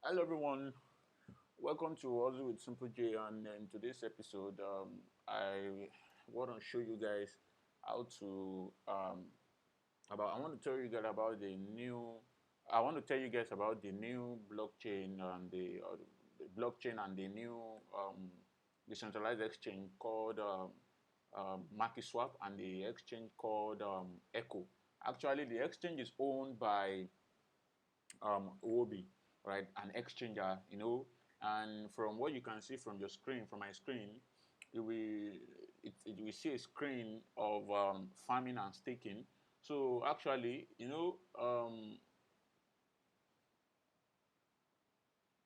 Hello everyone, welcome to Aussie with Simple J, and in today's episode, I want to show you guys how to about. I want to tell you guys about the new. I want to tell you guys about the new blockchain and the blockchain and the new decentralized exchange called Makiswap and the exchange called Heco. Actually, the exchange is owned by Huobi, right? An exchanger, and from what you can see from your screen, from my screen, you will we see a screen of farming and staking. So actually,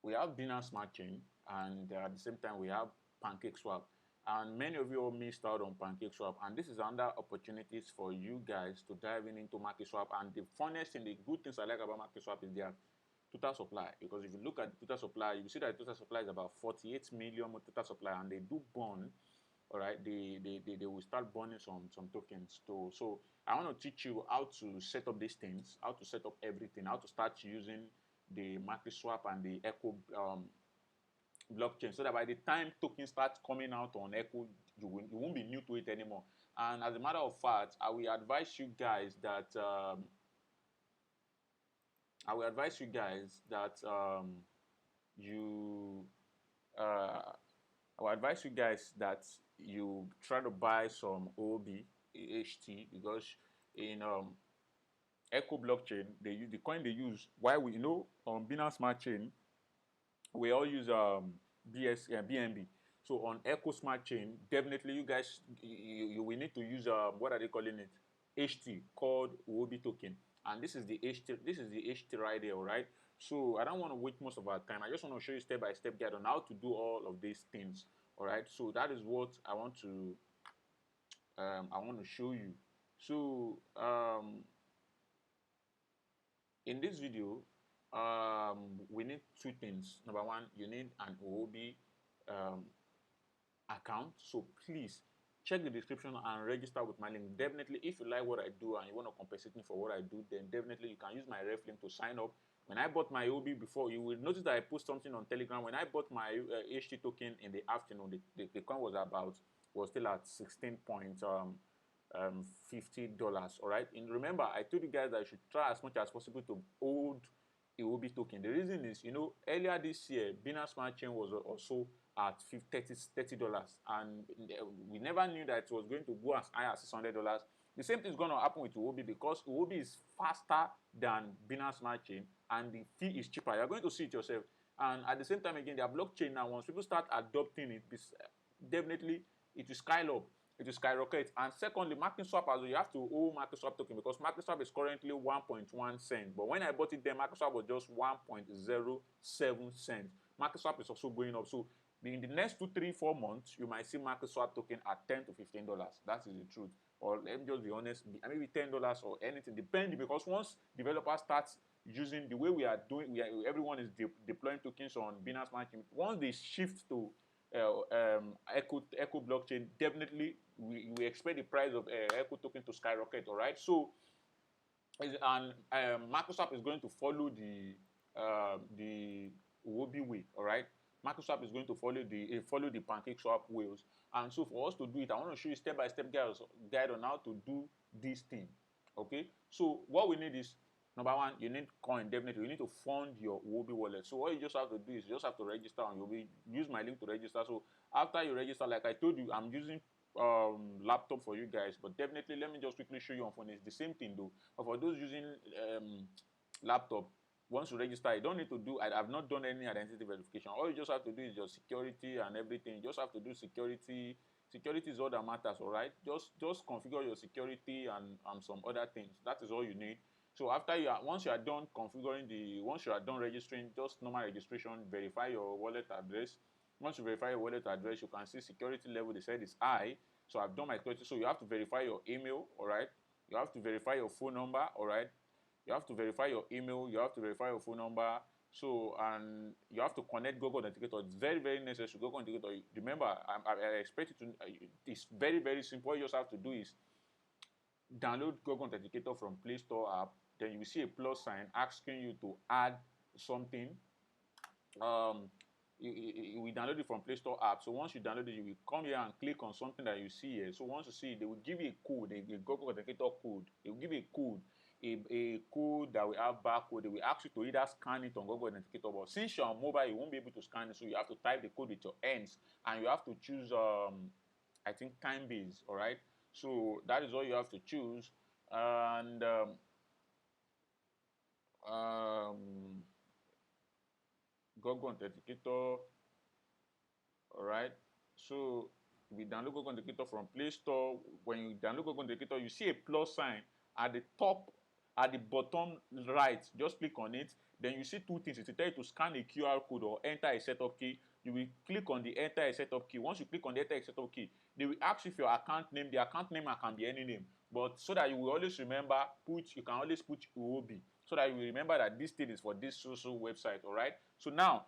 we have Binance Smartchain, and at the same time we have Pancakeswap. And many of you all missed out on Pancakeswap, and this is another opportunities for you guys to dive into Marketswap. And the funniest thing, the good things I like about Marketswap is their total supply. Because if you look at the total supply, you see that the total supply is about 48 million total supply, and they do burn. All right, they will start burning some tokens too. So I want to teach you how to set up these things, how to set up everything, how to start using the market swap and the Echo blockchain, so that by the time tokens start coming out on Echo, you won't be new to it anymore. And as a matter of fact, I will advise you guys that you uh, I will advise you guys that you try to buy some OB HT, because in Echo blockchain they use the coin they use. Why we on Binance Smart Chain we all use BNB. So on Echo Smart Chain, definitely you guys you will need to use what are they calling it? HT, called Huobi Token. And this is the HT. This is the HT right there, all right. So I don't want to waste most of our time. I just want to show you step by step guide on how to do all of these things. All right. So that is what I want to show you. So in this video, we need two things. Number one, you need an OOB um, account. So please check the description and register with my link. Definitely, if you like what I do and you want to compensate me for what I do, then definitely you can use my ref link to sign up. When I bought my OB before, you will notice that I post something on Telegram. When I bought my HT token in the afternoon, the coin was still at 16.50 dollars. All right, and remember, I told you guys that I should try as much as possible to hold a Huobi token. The reason is, earlier this year, Binance Smart Chain was also at $30, and we never knew that it was going to go as high as $600. The same thing is going to happen with Huobi, because Huobi is faster than Binance Smart Chain, and the fee is cheaper. You're going to see it yourself. And at the same time, again, their blockchain now, once people start adopting it, definitely it will skyrocket. It will skyrocket. And secondly, Makiswap as well, you have to owe Makiswap token, because Makiswap is currently 1.1 cent. But when I bought it then, Makiswap was just 1.07 cents. Makiswap is also going up. So in the next 2, 3, 4 months, you might see Makiswap token at $10 to $15. That is the truth. Or let me just be honest, maybe $10 or anything, depending, because once developers start using the way we are doing, everyone is deploying tokens on Binance Smart Chain. Once they shift to Echo blockchain, definitely we expect the price of Echo token to skyrocket. All right, so and Microsoft is going to follow the Huobi way. All right, Microsoft is going to follow the Pancakeswap ways. And so for us to do it, I want to show you step by step guide on how to do this thing. Okay, so what we need is, number one, you need coin. Definitely, you need to fund your Huobi wallet. So what you just have to do is you just have to register on Huobi. Use my link to register. So after you register, like I told you, I'm using laptop for you guys, but definitely let me just quickly show you on phone. It's the same thing though. But for those using laptop, once you register, you don't need to do. I've not done any identity verification. All you just have to do is your security and everything. You just have to do security. Security is all that matters, all right? Just configure your security and some other things. That is all you need. So after once you are done configuring once you are done registering, just normal registration, verify your wallet address. Once you verify your wallet address, you can see security level. They said is high. So I've done my security. So you have to verify your email, all right? You have to verify your phone number, all right? You have to verify your email. You have to verify your phone number. So, and you have to connect Google Authenticator. It's very, very necessary. Google Authenticator. Remember, I expect you to. It's very, very simple. All you just have to do is download Google Authenticator from Play Store app. Then you will see a plus sign asking you to add something. we download it from Play Store app. So once you download it, you will come here and click on something that you see here. So once you see it, they will give you a code, a Google Authenticator code. They will give you a code, a code that will have barcode. They will ask you to either scan it on Google Authenticator, but since you're on mobile, you won't be able to scan it. So you have to type the code with your hands, and you have to choose, I think, time base. All right. So that is all you have to choose, and Google Authenticator. All right. So we download Google Authenticator from Play Store. When you download Google Authenticator, you see a plus sign at the top, at the bottom right. Just click on it. Then you see two things. It will tell you to scan a QR code or enter a setup key. You will click on the enter a setup key. Once you click on the enter a setup key, they will ask you for your account name. The account name can be any name, but so that you will always remember, you can always put Huobi, so that you will remember that this thing is for this social website. All right. So now,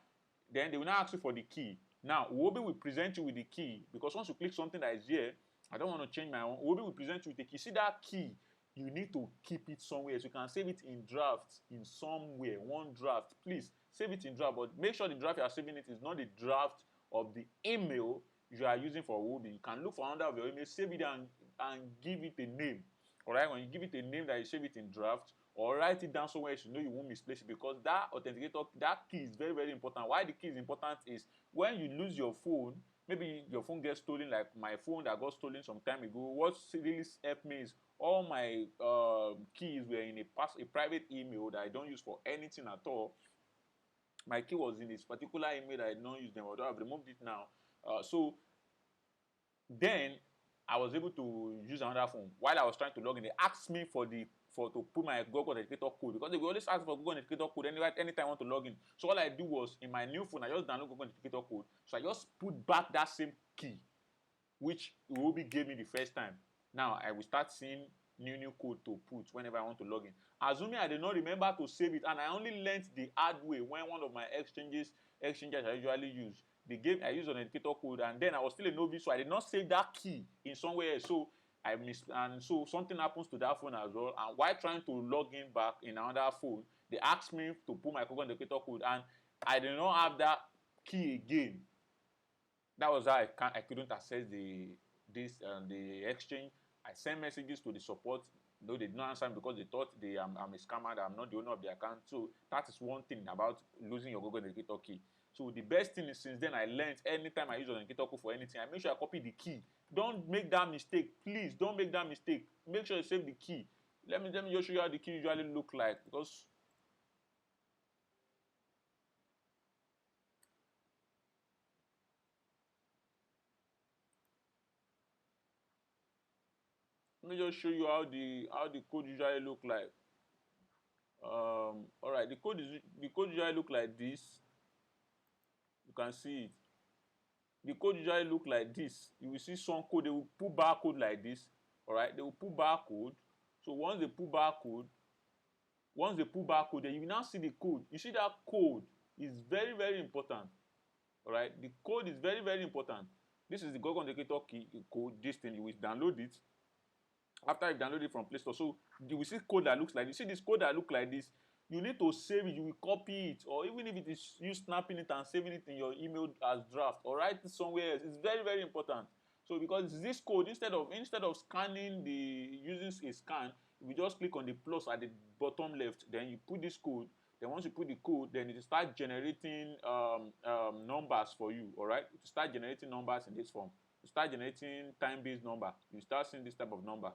then they will now ask you for the key. Now, Huobi will present you with the key, because once you click something that is here, I don't want to change my own. Huobi will present you with the key. See that key? You need to keep it somewhere. So you can save it in drafts, in somewhere, one draft. Please save it in draft, but make sure the draft you are saving it is not the draft of the email you are using for Huobi. You can look for another of your email, save it and give it a name. All right, when you give it a name, that you save it in draft, or write it down somewhere so you know you won't misplace it, because that authenticator, that key is very, very important. Why the key is important is when you lose your phone, maybe your phone gets stolen, like my phone that got stolen some time ago. What really helped me is all my keys were in a private email that I don't use for anything at all. My key was in this particular email that I don't use them, although I've removed it now. So then I was able to use another phone. While I was trying to log in, they asked me to put my Google Authenticator code, because they will always ask for Google Authenticator code anytime I want to log in. So all I do was, in my new phone, I just download Google Authenticator code. So I just put back that same key, which Huobi gave me the first time. Now I will start seeing new code to put whenever I want to log in. Assuming I did not remember to save it, and I only learned the hard way when one of my exchanges I usually use, I used an authenticator code, and then I was still a novice, so I did not save that key in somewhere else. So I missed, and so something happens to that phone as well. And while trying to log in back in another phone, they asked me to put my Google Authenticator code, and I did not have that key again. That was how I couldn't access the exchange. I sent messages to the support, though they did not answer me because they thought I'm a scammer, that I'm not the owner of the account. So that is one thing about losing your Google Authenticator key. So the best thing is, since then I learned, anytime I use Authenticator code for anything, I make sure I copy the key. Don't make that mistake. Please don't make that mistake. Make sure you save the key. Let me just show you how the key usually look like, because let me just show you how the code usually look like. All right, the code usually look like this. You can see it. The code usually look like this. You will see some code, they will put barcode like this. All right, they will put barcode. So once they put barcode, then you will now see the code. You see that code is very, very important. All right, the code is very, very important. This is the Google Authenticator key code. This thing, you will download it. After you download it from Play Store, so you will see code that looks like this. See this code that look like this, you need to save it. You will copy it, or even if it is you snapping it and saving it in your email as draft, or write it somewhere else. It's very, very important. So because this code, instead of scanning using a scan, you just click on the plus at the bottom left, then you put this code. Then once you put the code, then it will start generating numbers for you. All right, it will start generating numbers in this form. You start generating time-based number. You start seeing this type of numbers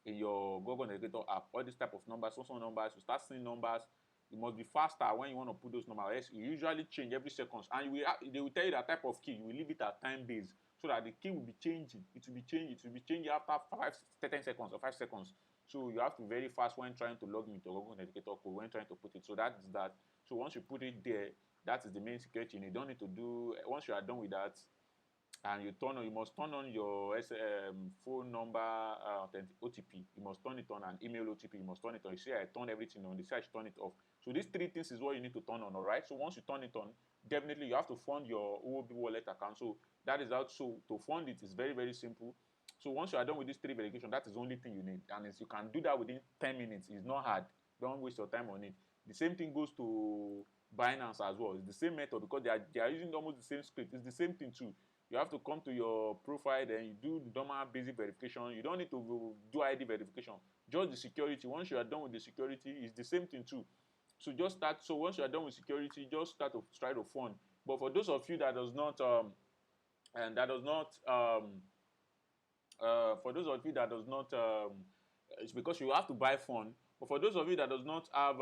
in your Google Authenticator app. All these type of numbers, also numbers. You start seeing numbers. You must be faster when you want to put those numbers. You usually change every seconds, and they will tell you that type of key. You will leave it at time-based, so that the key will be changing. It will be changing. It will be changing after 10 seconds or 5 seconds. So you have to be very fast when trying to log into Google Authenticator code, when trying to put it. So that is that. So once you put it there, that is the main secret you need. You don't need to do, once you are done with that, and you must turn on your phone number OTP. You must turn it on, and email OTP. You must turn it on. You see, I turn everything on. They say I should turn it off. So these three things is what you need to turn on. All right. So once you turn it on, definitely you have to fund your Huobi wallet account. So that is out. So to fund it is very, very simple. So once you are done with these three verification, that is the only thing you need, and you can do that within 10 minutes. It's not hard. Don't waste your time on it. The same thing goes to Binance as well. It's the same method because they are using almost the same script. It's the same thing too. You have to come to your profile, then you do the normal basic verification. You don't need to do ID verification. Just the security. Once you are done with the security, it's the same thing too. So just start. So once you are done with security, just start to try to fund. But for those of you that does not for those of you that does not it's because you have to buy fund. But for those of you that does not have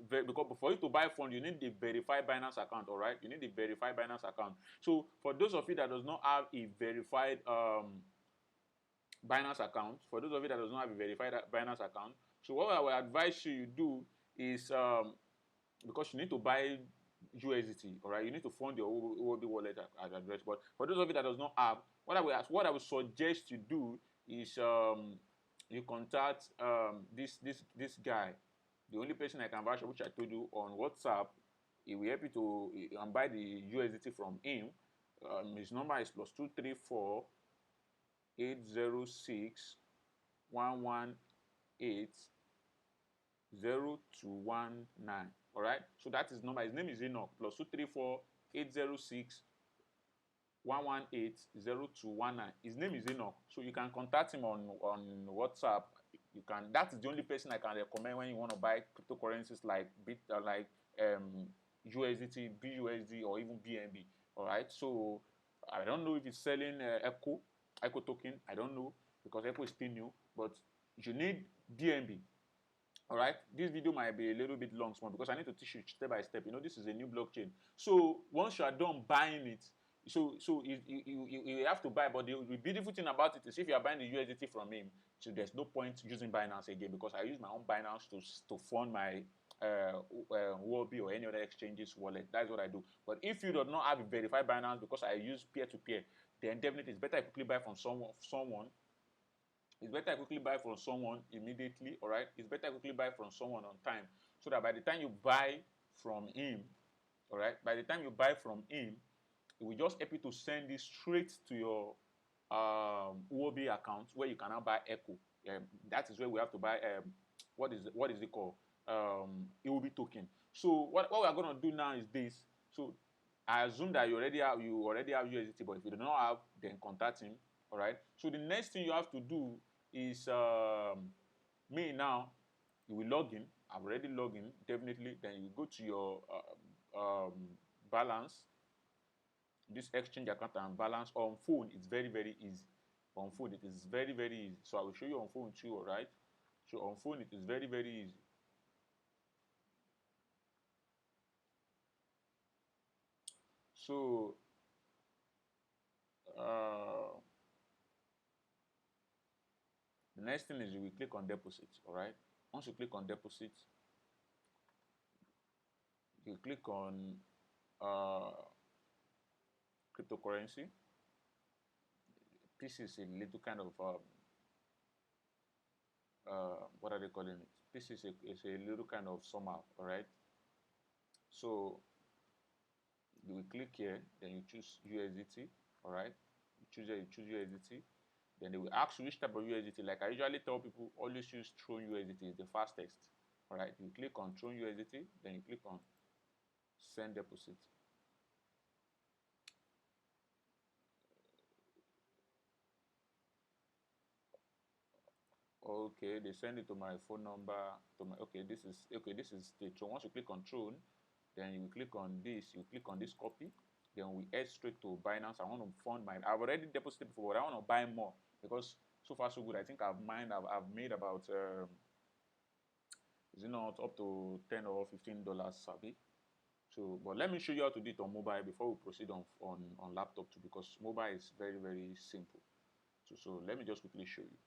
because for you to buy fund, you need the verified Binance account. All right, you need the verified Binance account. So for those of you that does not have a verified Binance account, for those of you that does not have a verified Binance account, so what I will advise you do is because you need to buy USDT, all right, you need to fund your Huobi wallet address. But for those of you that does not have, what I would suggest you do is you contact this guy, the only person I can vouch for, which I told you on WhatsApp. He will help you to buy the USDT from him. His number is +234 806 118 0219. All right, so that is number. His name is Enoch. +234 806 118 0219. His name is Enoch. So you can contact him on WhatsApp. You can. That is the only person I can recommend when you want to buy cryptocurrencies like USDT, BUSD, or even BNB. All right. So I don't know if he's selling Heco token. I don't know because Heco is still new. But you need BNB. All right, this video might be a little bit long, small, because I need to teach you step by step. You know, this is a new blockchain. So once you are done buying it, so you have to buy. But the beautiful thing about it is if you are buying the USDT from him, so there's no point using Binance again because I use my own Binance to fund my Huobi or any other exchanges wallet. That's what I do. But if you do not have a verified Binance because I use peer-to-peer, then definitely it's better I quickly buy from someone. It's better I quickly buy from someone immediately, all right? It's better I quickly buy from someone on time so that by the time you buy from him, all right, by the time you buy from him, it will just help you to send it straight to your Huobi account where you can now buy Heco. That is where we have to buy, what is it called? Huobi token. So what we are going to do now is this. So I assume that you already have USDT, but if you do not have, then contact him. All right. So the next thing you have to do is me now. You will log in. I've already logged in. Definitely. Then you go to your balance. This exchange account and balance on phone. It's very easy. On phone it is very easy. So I will show you on phone too. All right. So on phone it is very easy. So the next thing is you will click on deposit. All right. Once you click on deposit, you click on cryptocurrency. This is a little kind of what are they calling it? This is a little kind of somehow. All right. So you will click here, then you choose USDT. All right. You choose USDT. Then they will ask you which type of USDT. Like I usually tell people, always use Tron USDT. It's the fastest. All right. You click on Tron USDT. Then you click on send deposit. Okay, they send it to my phone number. This is the Tron. Once you click on Tron, then you click on this. You click on this copy. Then we head straight to Binance. I want to fund mine. I've already deposited before, but I want to buy more because so far so good. I think I've made about is it not up to $10 or $15, Sabi? So, but let me show you how to do it on mobile before we proceed on laptop too, because mobile is very simple. So let me just quickly show you.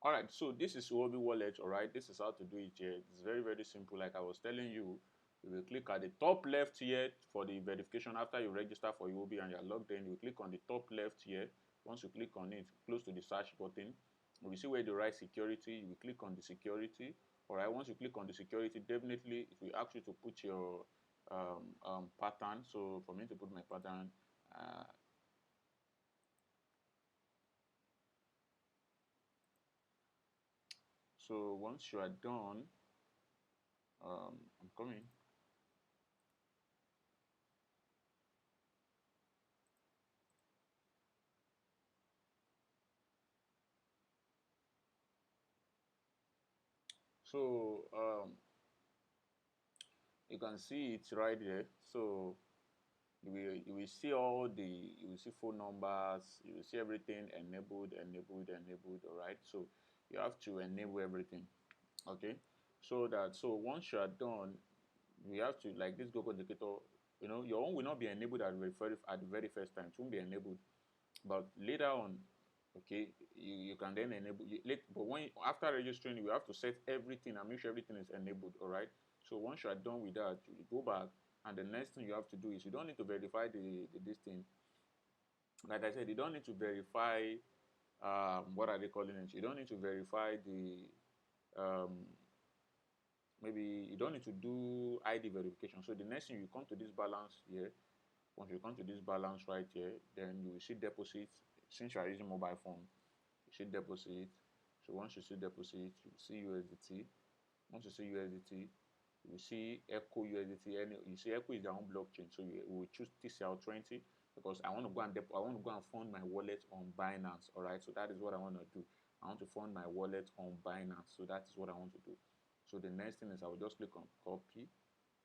All right, so this is Huobi wallet. All right, this is how to do it here. It's very simple. Like I was telling you, you will click at the top left here for the verification. After you register for Huobi and you're logged in, you click on the top left here. Once you click on it, close to the search button, you will see where you write security. You will click on the security. All right, once you click on the security, definitely if we ask you to put your pattern. So for me to put my pattern, So once you are done, I'm coming. So you can see it right here. So you will see all the, you will see phone numbers, you will see everything enabled. All right. So you have to enable everything. Okay. So once you are done, we have to, like this Google indicator. You know, your own will not be enabled at the very first time. It won't be enabled, but later on, okay, you can then enable but when after registering, you have to set everything and make sure everything is enabled. All right. So once you are done with that, you go back, and the next thing you have to do is, you don't need to verify this thing. Like I said, you don't need to verify, what are they calling it, you don't need to verify the, maybe you don't need to do ID verification. So the next thing, you come to this balance here. Once you come to this balance right here, then you will see deposit. Since you are using mobile phone, you see deposit. So once you see deposit, you will see USDT. Once you see USDT, you will see Heco USDT. And you see Heco is their own blockchain. So we will choose TCL20, because I want to go and fund my wallet on Binance. All right. So that is what I want to do. I want to fund my wallet on Binance. So that is what I want to do. So the next thing is, I will just click on copy.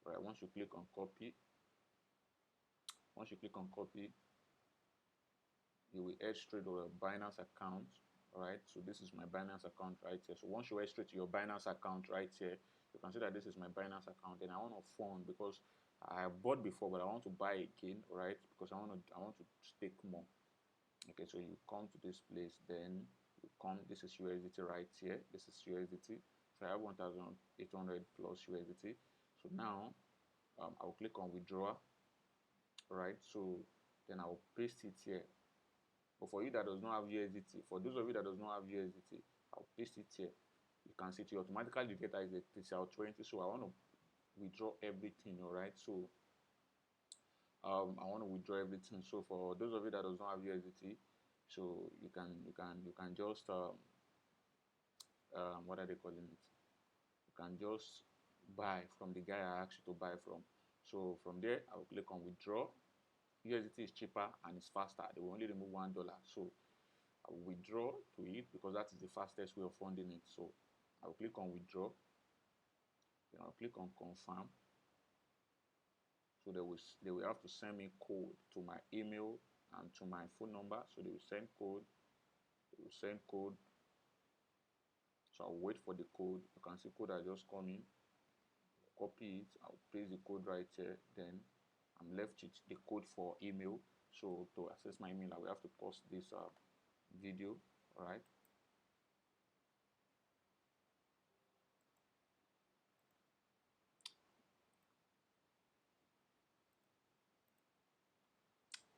All right. Once you click on copy, you will head straight to your Binance account. All right. So this is my Binance account right here. So once you head straight to your Binance account right here, you can see that this is my Binance account. Then I want to fund, because I have bought before, but I want to buy again. All right. Because I want to stake more. Okay. So you come to this place, then you come. This is USDT right here. This is USDT. So I have 1,800 plus USDT. So now I will click on withdraw. All right. So then I will paste it here. But for you that does not have USDT, for those of you that does not have USDT, I'll paste it here. You can see it automatically get that is a TCL20. So I want to withdraw everything. All right. So I want to withdraw everything. So for those of you that does not have USDT, so you can just what are they calling it? You can just buy from the guy I asked you to buy from. So from there, I will click on withdraw. USDT is cheaper and it's faster. They will only remove $1. So I will withdraw to it, because that is the fastest way of funding it. So I will click on withdraw. Then I'll click on confirm. So they will have to send me code to my email and to my phone number. So they will send code. So I'll wait for the code. You can see code has just come in. Copy it. I'll paste the code right here. Then I'm left with the code for email. So to access my email, I will have to pause this video. All right.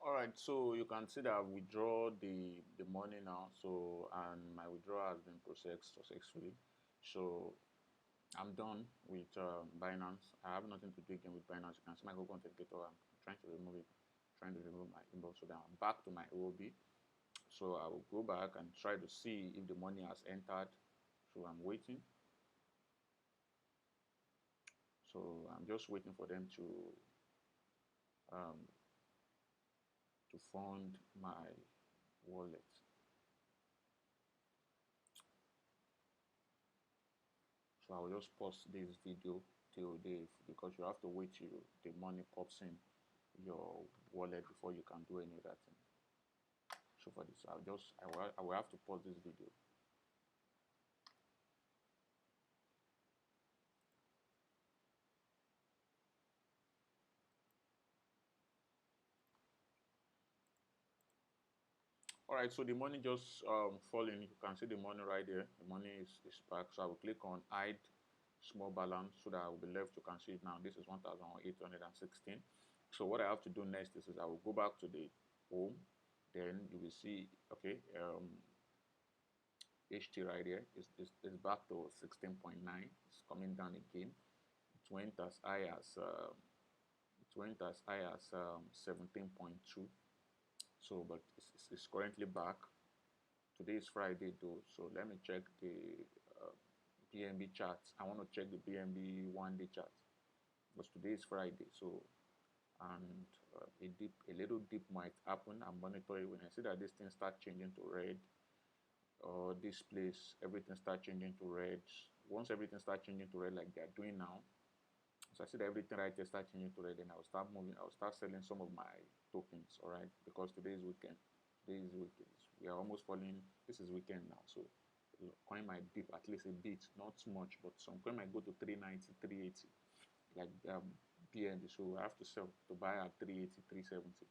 All right, so you can see that I've withdrawn the money now. So, and my withdrawal has been processed successfully. So I'm done with Binance. I have nothing to do again with Binance. You can see my Google Authenticator. I'm trying to remove it, trying to remove my inbox. So then I'm back to my Huobi. So I will go back and try to see if the money has entered. So I'm waiting. So I'm just waiting for them um, to fund my wallet. So I will just pause this video till because you have to wait till the money pops in your wallet before you can do any other thing. So for this, I will have to pause this video. All right, so the money just falling. You can see the money right there. The money is back. So I will click on hide small balance, so that I will be left. You can see it now. This is 1,816. So what I have to do next is I will go back to the home. Then you will see, okay, HT right here is back to 16.9. It's coming down again. It went as high as 17.2. So, but it's currently back. Today is Friday though, so let me check the BNB chart. I want to check the BNB 1-day chart because today is Friday. So, and a little dip might happen. I'm monitoring when I see that this thing start changing to red, or this place everything start changing to red. Once everything start changing to red like they are doing now, so I see that everything right there start changing to red, then I'll start moving. I'll start selling some of my tokens. All right, because today is weekend. Today is weekend. We are almost falling. This is weekend now, so coin might dip at least a bit, not much, but some coin might go to 390, 380, like BNB. So I have to sell to buy at 380, 370.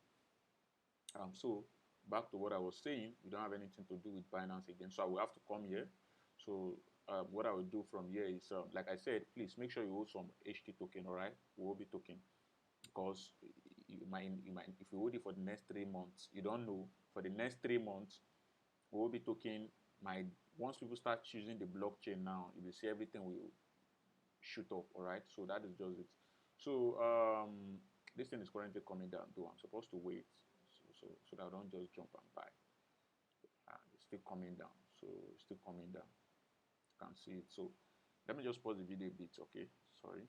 So back to what I was saying, we don't have anything to do with Binance again, so I will have to come here. So what I will do from here is, like I said, please make sure you hold some HT token, all right, Huobi token, because you might, if you hold it for the next 3 months, you don't know, for the next 3 months, Huobi token might, once people start choosing the blockchain now, you will see everything will shoot up, all right. So that is just it. So this thing is currently coming down though. I'm supposed to wait so that I don't just jump and buy. It's still coming down, so it's still coming down. You can see it. So let me just pause the video a bit, okay? Sorry.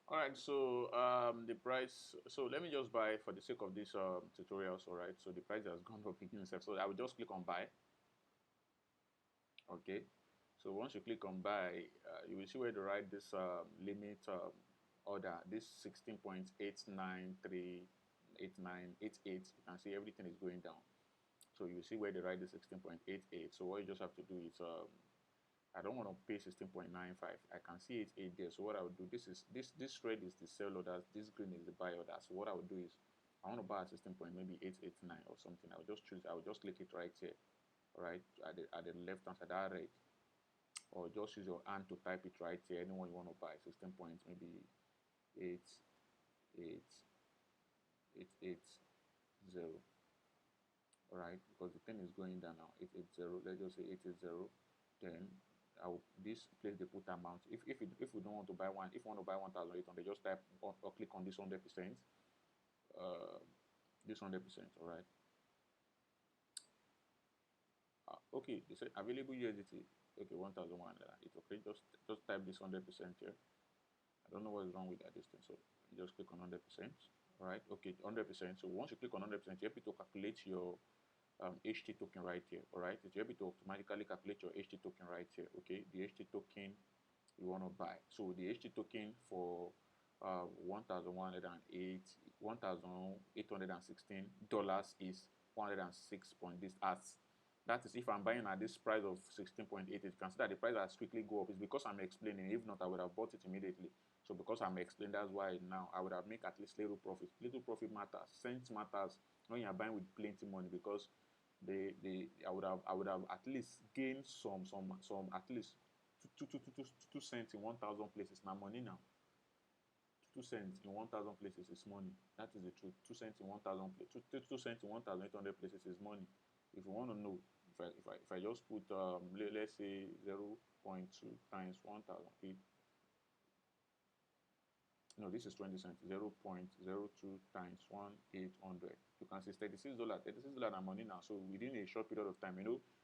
All right, so the price, so let me just buy for the sake of this tutorials. All right, so the price has gone up again itself, so I will just click on buy. Okay, so once you click on buy, you will see where to write this limit order, this 16.8938988. You can see everything is going down, so you see where they write the 16.88. So what you just have to do is I don't want to pay 16.95. I can see it's 8 there. So what I would do, this red is the sell order, this green is the buy order. So what I would do is I want to buy at 16.889 or something. I will just click it right here, all right, at the left hand side, that red, or just use your hand to type it right here. Anyone you want to buy, 16 points, maybe 880. All right, because the thing is going down now. 880. Let's just say 880. Then this place they put amount. If we don't want to buy one, if you want to buy 1,800, just type or click on this 100%. This 100%. All right. Okay, they said available USDT. Okay, 1,100. It's okay. Just type this 100% here. I don't know what's wrong with that distance. So you just click on 100%. All right. Okay, 100%. So once you click on 100%, you're able to calculate your HT token right here. All right. You're able to automatically calculate your HT token right here. Okay, the HT token you want to buy. So the HT token for $1,816 is 106 point this as. That is if I'm buying at this price of 16.88. You can see that the price has quickly go up. It's because I'm explaining. If not, I would have bought it immediately. So because I'm explaining, that's why now I would have made at least little profit. Little profit matters. Cents matters when you're buying with plenty money, because I would have at least gained some at least 2 cents in 1,000 places. Now money now. 2 cents in 1,000 places is money. That is the truth. 2 cents in 1,000 places. 2 cents in 1,800 places is money. If you want to know, if I just put let's say 0.2 times 1,000. No, this is 20 cents. 0.02 times 1,800. You can see $36. $36 are money now. So within a short period of time,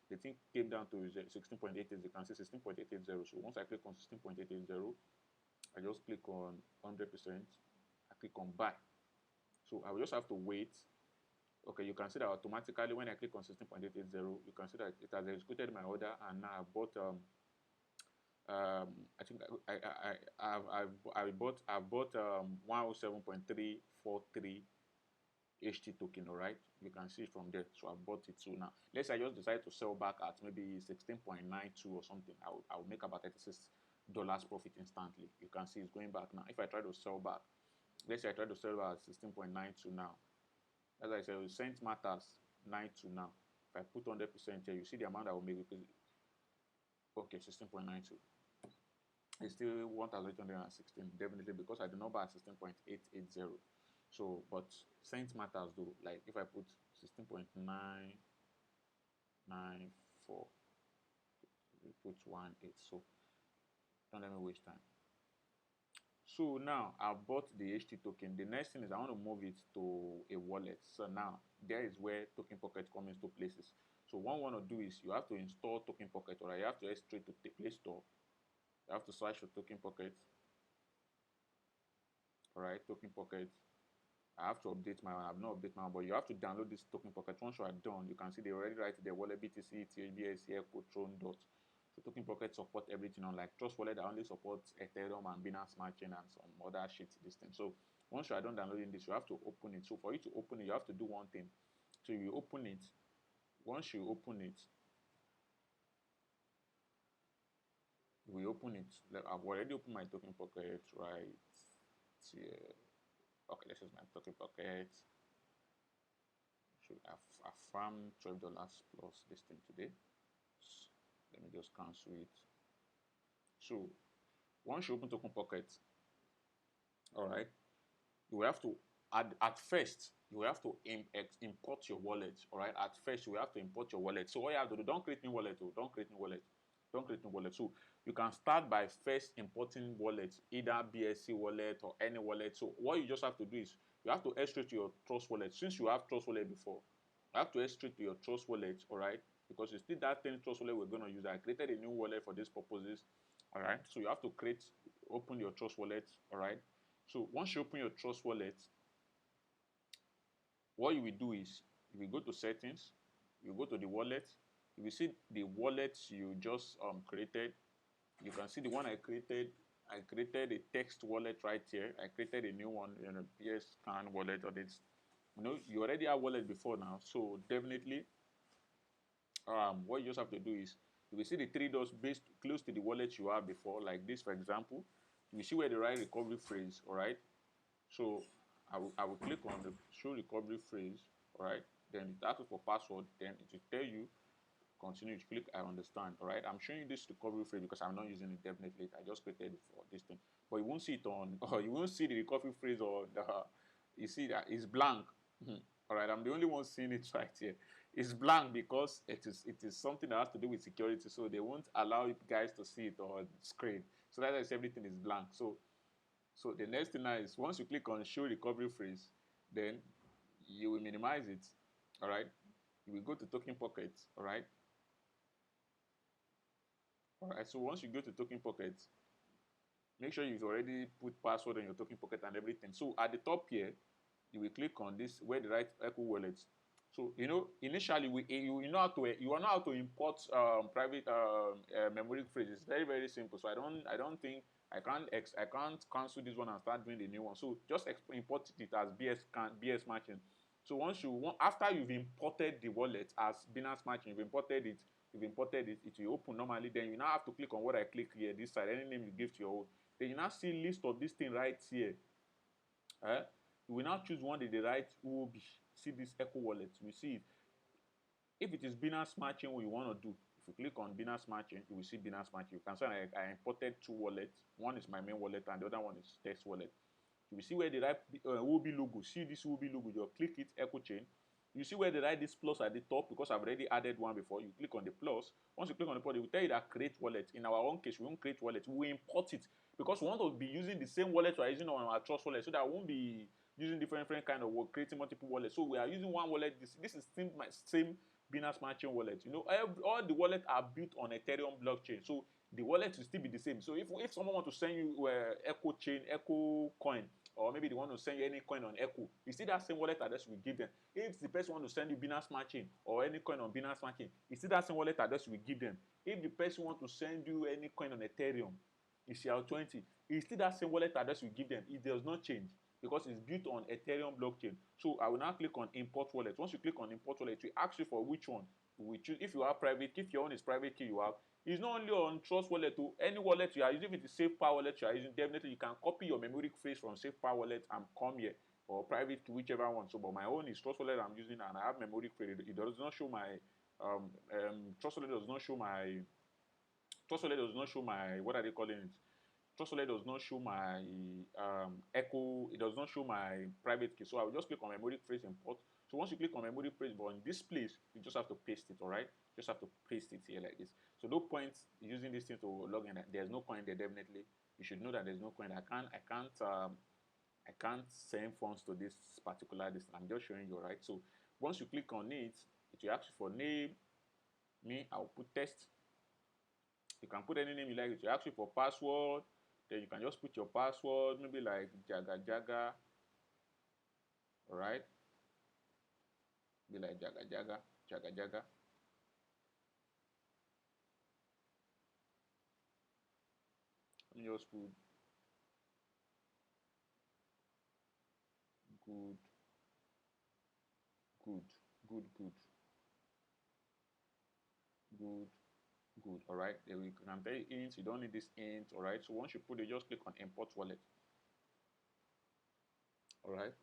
the thing came down to 16.88. You can see 16.880. So once I click on 16.880, I just click on 100%. I click on buy. So I will just have to wait. Okay, you can see that automatically when I click on 16.880, you can see that it has executed my order, and now I bought I think I've bought 107.343 HT token. All right, you can see it from there. So I bought it. So now let's say I just decide to sell back at maybe 16.92 or something. I'll make about $36 profit instantly. You can see it's going back now. If I try to sell back, let's say I try to sell back at 16.92 now. As I said, cent matters. 92 now. If I put 100% here, you see the amount I will make. Okay, 16.92. It's still 1,816, definitely, because I do not buy 16.880. So, but cent matters though. Like if I put 16.994, We put 1.8. So don't let me waste time. So now I've bought the HT token. The next thing is I want to move it to a wallet. So now there is where Token Pocket comes into places. So what you want to do is you have to install Token Pocket, or you have to head straight to the Play Store. You have to search for Token Pocket. All right, Token Pocket. I have to update my one. I've not updated my one, but you have to download this Token Pocket. Once you are done, you can see they already write their wallet BTC, ETH, BSC, Heco, Tron, Dot. So Token Pocket support everything, unlike Trust Wallet that only supports Ethereum and Binance Smartchain and some other shit. This thing. So once you are done downloading this, you have to open it. So for you to open it, you have to do one thing. So you open it. Once you open it, we open it. Like I've already opened my Token Pocket right here. Okay, this is my Token Pocket. I farmed $12 plus this thing today. Let me just cancel it. So once you open Token Pocket, all right, you will have to at first you will have to import your wallet. All right, at first you will have to import your wallet. So what you have to do, don't create new wallet. Don't create new wallet. Don't create new wallet. So you can start by first importing wallets, either BSC wallet or any wallet. So what you just have to do is you have to head straight to your Trust wallet. Since you have Trust wallet before, you have to head straight to your Trust wallet. All right, because it's still that same Trust wallet we're going to use. I created a new wallet for these purposes. All right, so you have to open your Trust wallet. All right, so once you open your Trust wallet, what you will do is you will go to settings, you go to the wallet, you will see the wallet you just created. You can see the one I created. I created a text wallet right here. I created a new one, PS Scan wallet or this. You already have wallet before now, so definitely what you just have to do is you will see the three dots based close to the wallet you have before, like this, for example. You will see where the right recovery phrase, all right? So I will click on the show recovery phrase, all right? Then it asks for password, then it will tell you continue. To click I understand, all right? I'm showing you this recovery phrase because I'm not using it definitely. I just created it for this thing, but you won't see it on, or you won't see the recovery phrase, or you see that it's blank. All right, I'm the only one seeing it right here. It's blank because it is something that has to do with security, so they won't allow you guys to see it on screen. So that's why everything is blank. So the next thing now is once you click on show recovery phrase, then you will minimize it. All right, you will go to Token Pocket. All right. All right. So once you go to Token Pocket, make sure you've already put password in your Token Pocket and everything. So at the top here, you will click on this where the right Heco wallet. So initially you know how to import private memory phrases. It's very, very simple. So I don't think I can't cancel this one and start doing the new one. So just import it as BS Smartchain. So after you've imported the wallet as Binance Smartchain, you've imported it, it will open normally. Then you now have to click on what I click here, this side, any name you give to your own. Then you now see list of this thing right here. You will now choose one that they write Huobi. See this Heco wallet. We see it. If it is Binance Smartchain, what you want to do, if you click on Binance Smartchain, you will see Binance Smartchain. You can see I imported two wallets. One is my main wallet and the other one is text wallet. You will see where they write Huobi logo. See this Huobi logo. You click it, Heco chain. You see where they write this plus at the top because I've already added one before. You click on the plus. Once you click on the plus, it will tell you that create wallet. In our own case, we won't create wallet. We import it because we want to be using the same wallet we are using on our Trust wallet, so that we won't be using different kind of work, creating multiple wallets. So we are using one wallet. This is my same Binance Smartchain wallet. All the wallets are built on Ethereum blockchain. So the wallet will still be the same. So if someone want to send you Heco chain, Heco coin, or maybe they want to send you any coin on Heco, you see that same wallet address we give them. If the person want to send you Binance Smartchain or any coin on Binance Smartchain, you see that same wallet address we give them. If the person want to send you any coin on Ethereum, ECR20, it's still that same wallet address we give them. It does not change because it's built on Ethereum blockchain. So I will now click on import wallet. Once you click on import wallet, it will ask you for which one we choose. If you have private, if your own is private key, you have. It's not only on Trust wallet, to any wallet you are using. If it is SafePower wallet you are using, definitely you can copy your memory phrase from SafePower wallet and come here, or private to whichever one. So, but my own is Trust wallet I'm using, and I have memory phrase. It does not show my Trust wallet does not show my what are they calling it? Trust Wallet does not show my Echo. It does not show my private key. So I will just click on memory phrase import. So once you click on memory phrase, but in this place, you just have to paste it. All right, just have to paste it here like this. So no point using this thing to log in. There's no coin there. Definitely, you should know that there's no coin. I can't send funds to this particular this. I'm just showing you, right? So once you click on it, it will ask you for name. Me, I'll put test. You can put any name you like. It will ask you for password. Then you can just put your password, maybe like Jaga Jaga. Alright? Be like Jaga Jaga, Jaga Jaga. Let me just put good, good, good, good, good, good. Alright? Then we can tell you int. You don't need this int. Alright? So once you put it, just click on import wallet. Alright?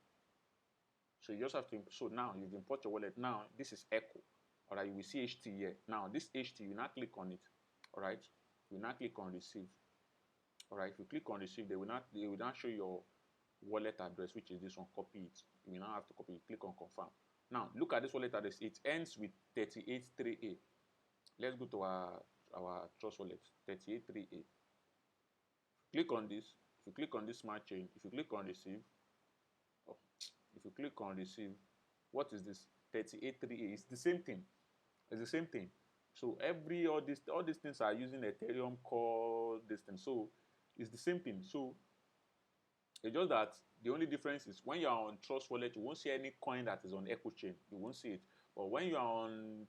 So you just have to, so now you've imported your wallet. Now this is Heco. Alright, you will see HT here. Now this HT, you now click on it. Alright, you now click on receive. Alright, if you click on receive, they will not show your wallet address, which is this one. Copy it. You will now have to copy it. Click on confirm. Now look at this wallet address. It ends with 383A. Let's go to our Trust wallet. 383A. Click on this. If you click on this Smartchain, if you click on receive, if you click on receive, what is this? 383A. It's the same thing. It's the same thing. So all these things are using Ethereum core this thing. So it's the same thing. So it's just that the only difference is when you are on Trust Wallet, you won't see any coin that is on Echo Chain. You won't see it. But when you are on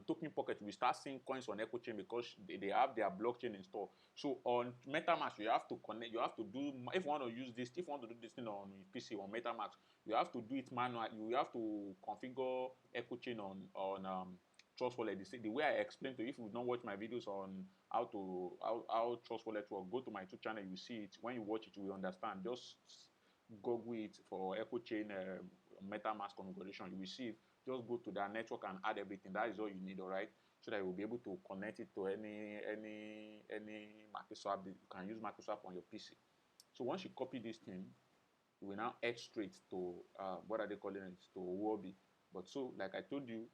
Token Pocket, we start seeing coins on Echo Chain because they have their blockchain installed. So on MetaMask, you have to connect. You have to do, if you want to use this, if you want to do this thing on PC on MetaMask, you have to do it manually. You have to configure Echo Chain on Trust Wallet. The way I explained to you, if you don't watch my videos on how Trust Wallet work, go to my YouTube channel. You see it. When you watch it, you will understand. Just Google it for Echo Chain MetaMask configuration. You will see it. Just go to that network and add everything. That is all you need, all right? So that you will be able to connect it to any Makiswap. You can use Makiswap on your PC. So once you copy this thing, you will now head straight to what are they calling it? To Huobi. But so, like I told you,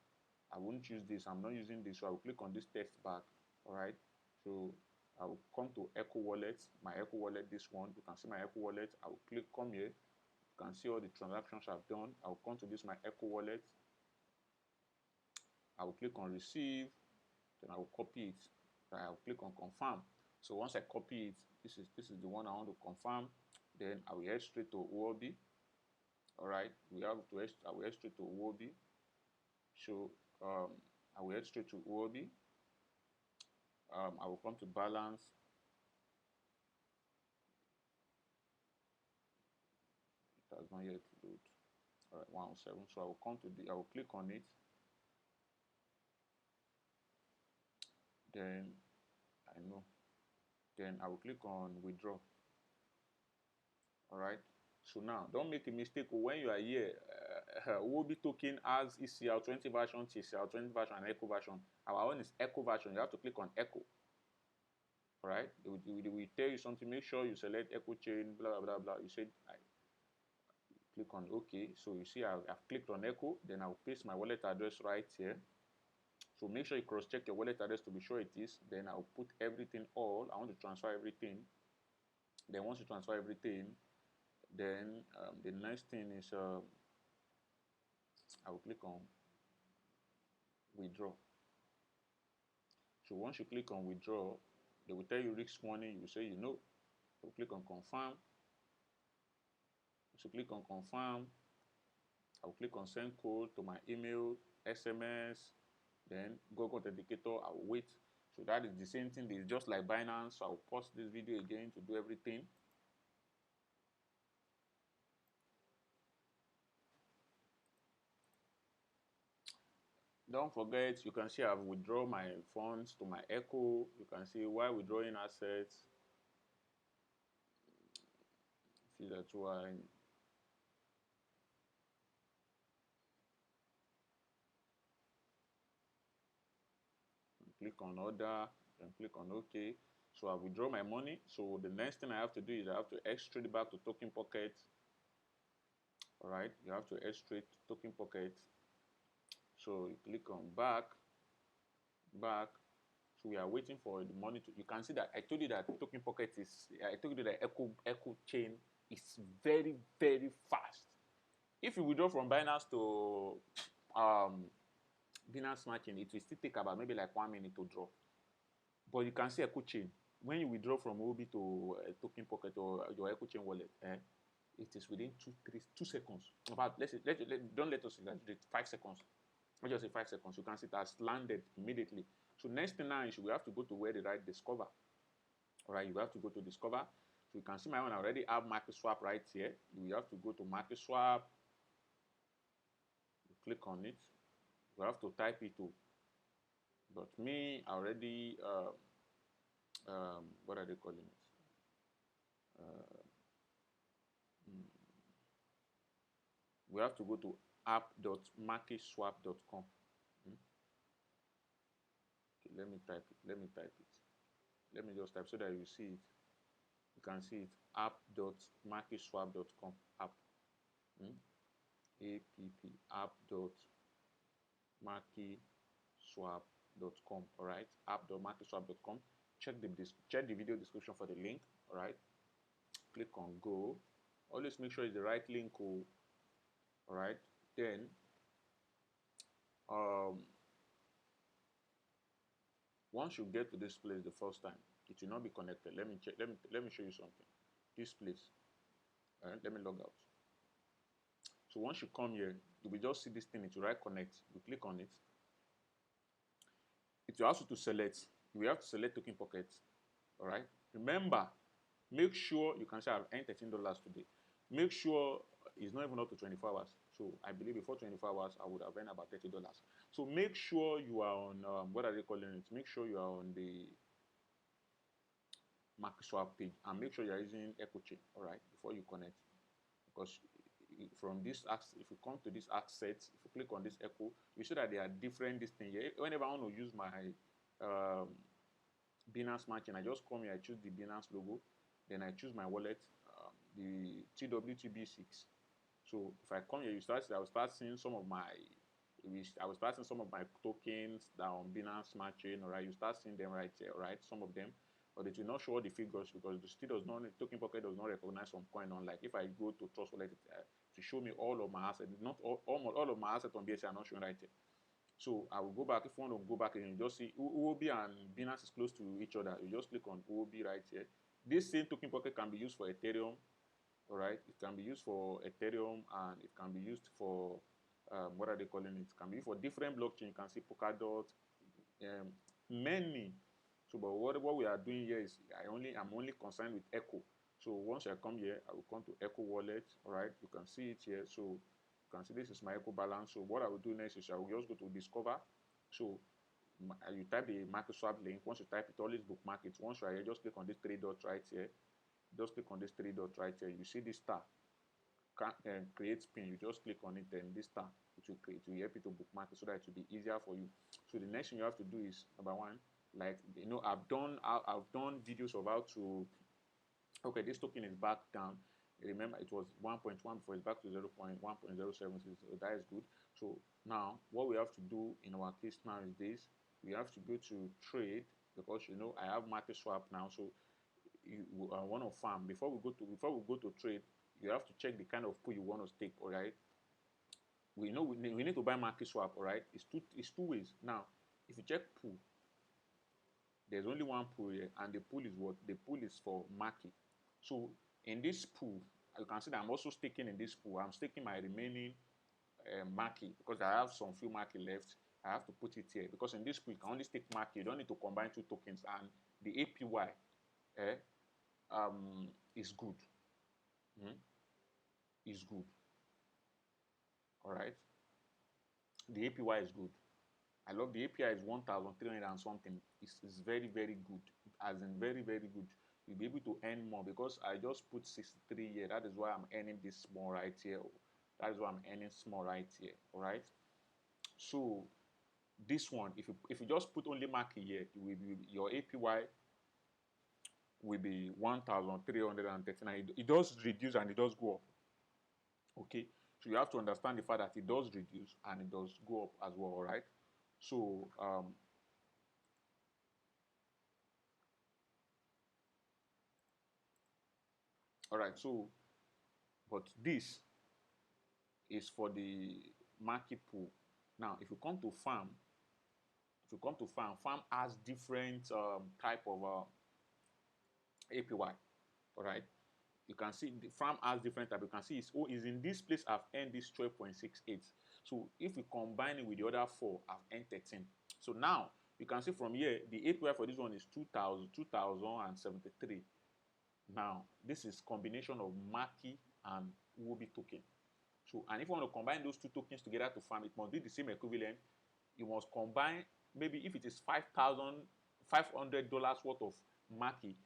I won't use this. I'm not using this. So I will click on this text bar. All right. So I will come to Heco Wallet. My Heco Wallet, this one. You can see my Heco Wallet. I will come here. You can see all the transactions I've done. I will come to this my Heco Wallet. I will click on receive. Then I will copy it. Then I will click on confirm. So once I copy it, this is the one I want to confirm. Then I will head straight to Huobi. All right. I will head straight to Huobi. So I will head straight to Huobi. I will come to balance. It has not yet load. All right, 107. So I will come to I will click on it. Then I know. Then I will click on withdraw. All right. So now don't make a mistake when you are here. Huobi token has ECR20 version, TCR20 version, and Heco version. Our own is Heco version. You have to click on Heco. All right. They will tell you something. Make sure you select Heco chain. Blah blah blah blah. You said click on OK. So you see I've clicked on Heco. Then I'll paste my wallet address right here. So make sure you cross-check your wallet address to be sure it is. Then I'll put everything all. I want to transfer everything. Then once you transfer everything, then the next thing is I will click on withdraw. So once you click on withdraw, they will tell you risk warning. You will say you know. So click on confirm. So click on confirm. I will click on send code to my email, SMS, then Google Authenticator. I will wait. So that is the same thing. It's just like Binance. So I will pause this video again to do everything. Don't forget, you can see I've withdrawn my funds to my Heco. You can see why withdrawing assets. See that's why. Click on order, then click on OK. So I withdraw my money. So the next thing I have to do is I have to extract back to Token Pocket. All right, you have to extract Token Pocket. So you click on back. So we are waiting for the money to. You can see that I told you that Token Pocket is. I told you that Heco chain is very fast. If you withdraw from Binance to Binance Smartchain, it will still take about maybe like 1 minute to draw. But you can see Heco chain. When you withdraw from Huobi to Token Pocket or your Heco chain wallet, it is within 2 seconds. About don't let us exaggerate. 5 seconds. Let's just say 5 seconds. You can see it has landed immediately. So next thing now is we have to go to where they write discover. All right, you have to go to discover. So you can see my one. I already have Makiswap right here. You have to go to Makiswap. You click on it. You have to type it too. But me, I already what are they calling it? We have to go to app.makiswap.com. Okay, let me type it. Let me just type so that you see it. You can see it. app.makiswap.com. App. app.makiswap.com. All right. app.makiswap.com. Check the video description for the link. All right. Click on go. Always make sure it's the right link. All right. Then once you get to this place the first time, it will not be connected. Let me check. Let me show you something. This place. All right. Let me log out. So once you come here, you will just see this thing. It will write connect. You click on it. It will ask you to select. You will have to select Token Pocket. All right. Remember, make sure you can say I've earned $13 today. Make sure it's not even up to 24 hours. So I believe before 24 hours, I would have earned about $30. So make sure you are on, what are they calling it? Make sure you are on the Makiswap page and make sure you are using Heco chain, all right, before you connect. Because from this, if you come to this asset, if you click on this Heco, you see that there are different this thing here. Whenever I want to use my Binance Smartchain, I just come here, I choose the Binance logo, then I choose my wallet, the TWTB6. So if I come here, I will start seeing some of my tokens that are on Binance Smartchain. All right, you start seeing them right here, right? Some of them, but it will not show all the figures because the still does not. Token Pocket does not recognize some coin on. Like if I go to Trust Wallet to show me all of my assets, not all of my assets on BSC are not showing right here. So I will go back. If you want to go back and you just see Huobi and Binance is close to each other, you just click on Huobi right here. This same Token Pocket can be used for Ethereum. All right, it can be used for Ethereum and it can be used for what are they calling it? It can be used for different blockchain. You can see Polkadot, many. So, but what we are doing here is I'm only concerned with Heco. So once I come here, I will come to Heco wallet. All right, you can see it here. So you can see this is my Heco balance. So what I will do next is I will just go to discover. So you type the Makiswap link. Once you type it, always bookmark it. Once you are here, just click on these 3 dots right here. Just click on this 3 dots right here. You see this star, create pin. You just click on it, then this star, it will help you to bookmark it so that it will be easier for you. So the next thing you have to do is number one, like I've done videos of how to. Okay, this token is back down. Remember, it was 1.1 before it's back to 0.1.07. So that is good. So now what we have to do in our case now is this: we have to go to trade because I have Makiswap now. So you want to farm before we go to trade. You have to check the kind of pool you want to stake. All right. We need to buy Makiswap. All right. It's two ways. Now, if you check pool, there's only one pool here, and the pool is what? The pool is for Maki. So in this pool, you can see that I'm also staking in this pool. I'm staking my remaining Maki because I have some few Maki left. I have to put it here because in this pool you can only stake Maki. You don't need to combine 2 tokens, and the APY is good. Is good. All right. The APY is good. I love the API is 1,300 and something. It's very good. As in very good. You'll be able to earn more because I just put 63 here. That is why I'm earning this small right here. That is why I'm earning small right here. All right. So this one, if you just put only Maki here, it will be your APY will be 1,339. It does reduce and it does go up. Okay, so you have to understand the fact that it does reduce and it does go up as well. All right, so all right, so but this is for the market pool. Now, if you come to farm, farm has different type of APY. All right, you can see the farm has different type. You can see is in this place. I've earned this 12.68. So if we combine it with the other four, I've earned 13. So now you can see from here the APY for this one is 2,073. Now this is combination of Maki and Huobi token. So, and if you want to combine those two tokens together to farm, it must be the same equivalent. You must combine, maybe if it is $500 worth of Maki,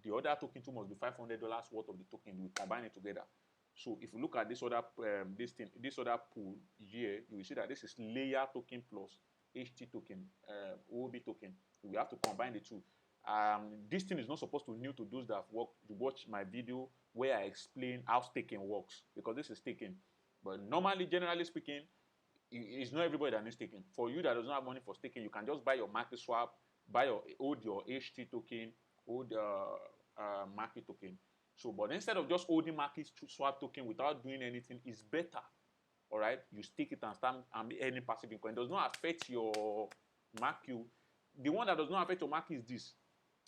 the other token too must be $500 worth of the token. We combine it together. So if you look at this other this other pool here, you will see that this is layer token plus HT token, Huobi token. We have to combine the two. This thing is not supposed to be new to those that watch my video where I explain how staking works, because this is staking. But normally, generally speaking, it's not everybody that needs staking. For you that doesn't have money for staking, you can just buy your Makiswap, hold your HT token, hold market token. So, but instead of just holding Makiswap token without doing anything, it's better. All right, you stake it and start earning passive income. It does not affect your Maki. The one that does not affect your Maki is this.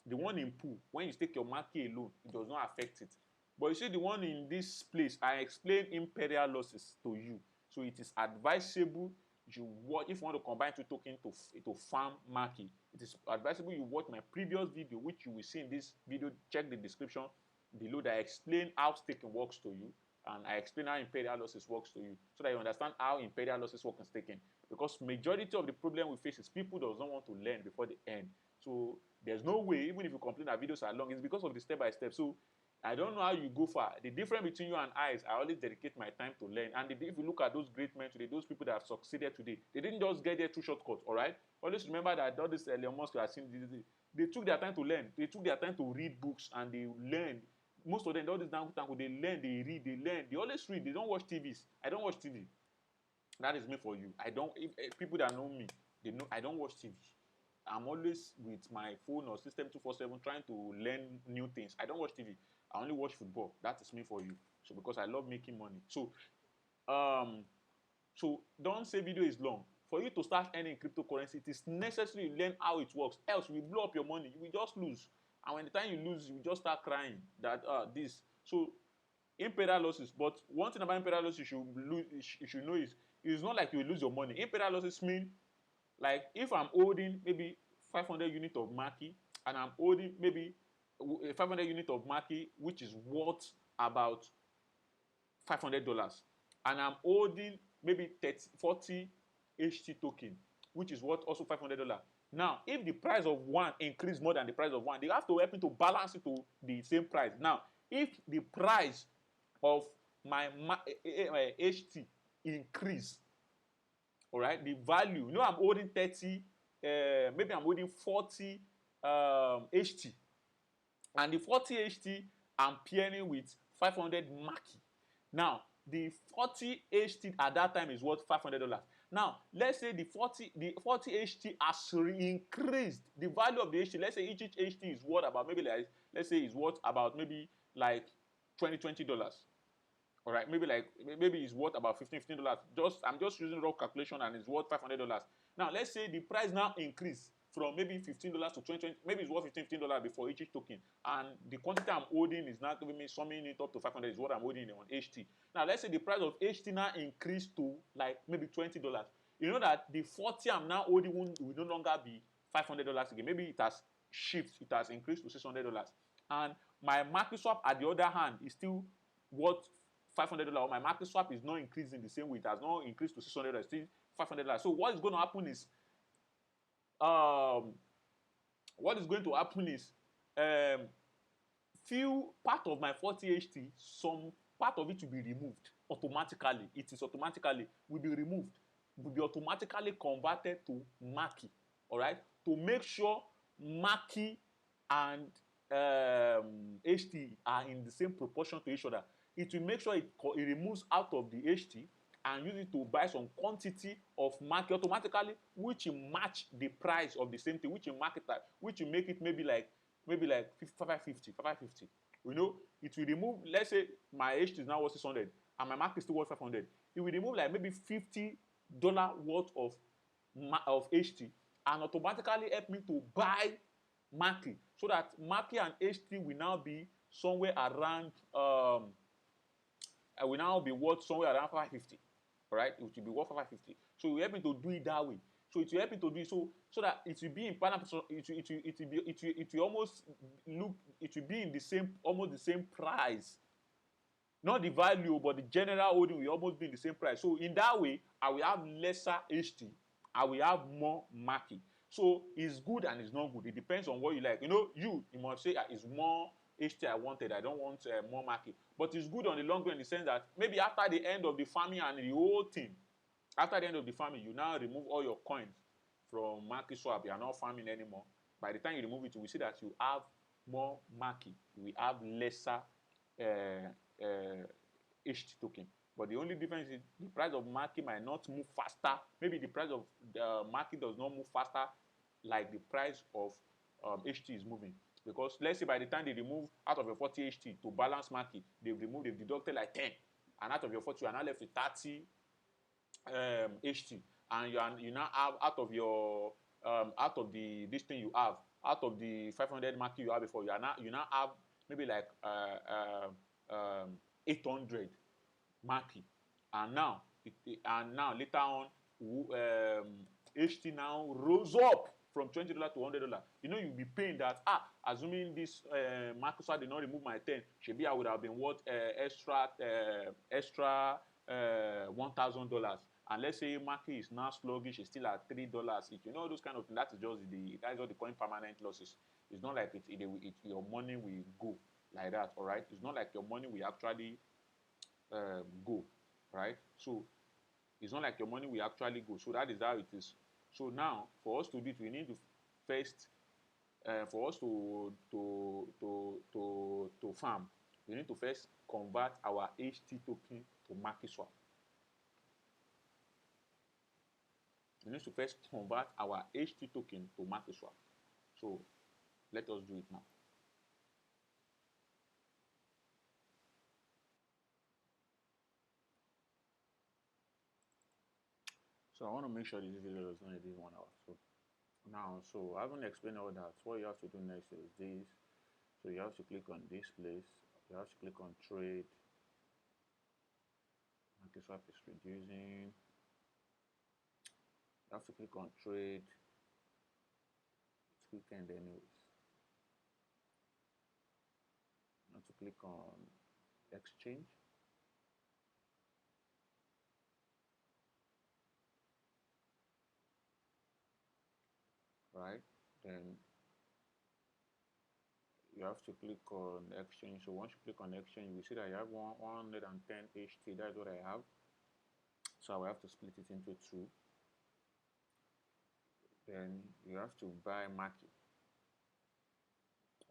The one in pool, when you stake your Maki alone, it does not affect it. But you see the one in this place, I explained imperial losses to you. So it is advisable if you want to combine two tokens to farm Maki. It is advisable you watch my previous video, which you will see in this video. Check the description below that I explain how staking works to you. And I explain how imperial losses works to you, so that you understand how imperial losses work in staking. Because majority of the problem we face is people does not want to learn before they end. So there's no way, even if you complain that videos are long, it's because of the step-by-step. So I don't know how you go far. The difference between you and I is I always dedicate my time to learn. And if you look at those great men today, those people that have succeeded today, they didn't just get there through shortcuts, all right? Always remember that all this Elon Musk you have seen, they took their time to learn. They took their time to read books and they learned. Most of them, all this down, they learn, they read, they learn. They always read. They don't watch TVs. I don't watch TV. That is me for you. I don't. If people that know me, they know I don't watch TV. I'm always with my phone or system 247 trying to learn new things. I don't watch TV. I only watch football. That is me for you. So because I love making money. So don't say video is long. For you to start earning cryptocurrency, it is necessary you learn how it works. Else you will blow up your money. You will just lose. And when the time you lose, you just start crying that this. So imperial losses. But one thing about imperial losses you should know is it's not like you will lose your money. Imperial losses mean like if I'm holding maybe 500 units of Maki and I'm holding maybe 500 units of Maki, which is worth about $500, and I'm holding maybe 40 HT token, which is worth also $500. Now, if the price of one increase more than the price of one, they have to help me to balance it to the same price. Now, if the price of my HT increase, all right, the value, I'm holding 30, maybe I'm holding 40 HT, and the 40 HT I'm pairing with 500 Maki. Now, the 40 HT at that time is worth $500. Now, let's say the 40 HT has increased the value of the HT. Let's say each HT is worth about maybe like, let's say it's worth about maybe like $20. All right, maybe it's worth about $15. I'm just using raw calculation and it's worth $500. Now, let's say the price now increase from maybe $15 to $20, maybe it's worth $15 before each token, and the quantity I'm holding is now giving me summing it up to 500 is what I'm holding on HT. Now let's say the price of HT now increased to like maybe $20. You know that the 40 I'm now holding will no longer be $500 again. Maybe it has shifted, it has increased to $600, and my Makiswap at the other hand is still worth $500. My Makiswap is not increasing the same way. It has not increased to $600. It's still $500. So what is going to happen is few part of my 40 HT, some part of it will be removed automatically. It is automatically will be removed, will be automatically converted to Maki. All right, to make sure Maki and HT are in the same proportion to each other, it will make sure it removes out of the HT and use it to buy some quantity of market automatically, which will match the price of the same thing, which will market that, which will make it maybe like 550. You know, it will remove, let's say my HT is now worth 600 and my market is still worth 500. It will remove like maybe $50 worth of HT and automatically help me to buy market, so that market and HT will now be somewhere around will now be worth somewhere around 550. Right? It will be worth 550. So it will help me to do it that way. So it will help me to do it so that it will be in partner. It will almost look, it will be in the same, almost the same price. Not the value, but the general holding will almost be in the same price. So in that way, I will have lesser HT. I will have more market. So it's good and it's not good. It depends on what you like. You know, you must say it's more HT I wanted. I don't want more market. But it's good on the long run in the sense that maybe after the end of the farming and the whole thing, after the end of the farming, you now remove all your coins from Makiswap. You are not farming anymore. By the time you remove it, you will see that you have more market. You will have lesser HT token. But the only difference is the price of market might not move faster. Maybe the price of the market does not move faster like the price of HT is moving. Because let's say by the time they remove out of your 40 HT to balance market, they've deducted like 10. And out of your 40, you are now left with 30 HT. And you now have out of your out of this thing you have, out of the 500 market you have before, you now have maybe like 800 market. And now later on, HT now rose up from $20 to $100. You know, you'll be paying that. Assuming this Makiswap did not remove my 10, maybe I would have been worth extra $1,000. And let's say market is now sluggish, it's still at $3. If you know those kind of things, that's just the coin permanent losses. It's not like your money will go like that. All right, it's not like your money will actually go, right? So it's not like your money will actually go. So that is how it is. So now, for us to do it, we need to first, for us to farm, we need to first convert our HT token to Makiswap. We need to first convert our HT token to Makiswap. So let us do it now. So I want to make sure this video is only this 1 hour. So I haven't explained all that. What you have to do next is this. So you have to click on this place. You have to click on trade. Makiswap is reducing. You have to click on trade. It's weekend anyways. You have to click on exchange. Right, then you have to click on exchange. So once you click on exchange, you will see that you have 110 HT. That's what I have. So I will have to split it into two. Then you have to buy market.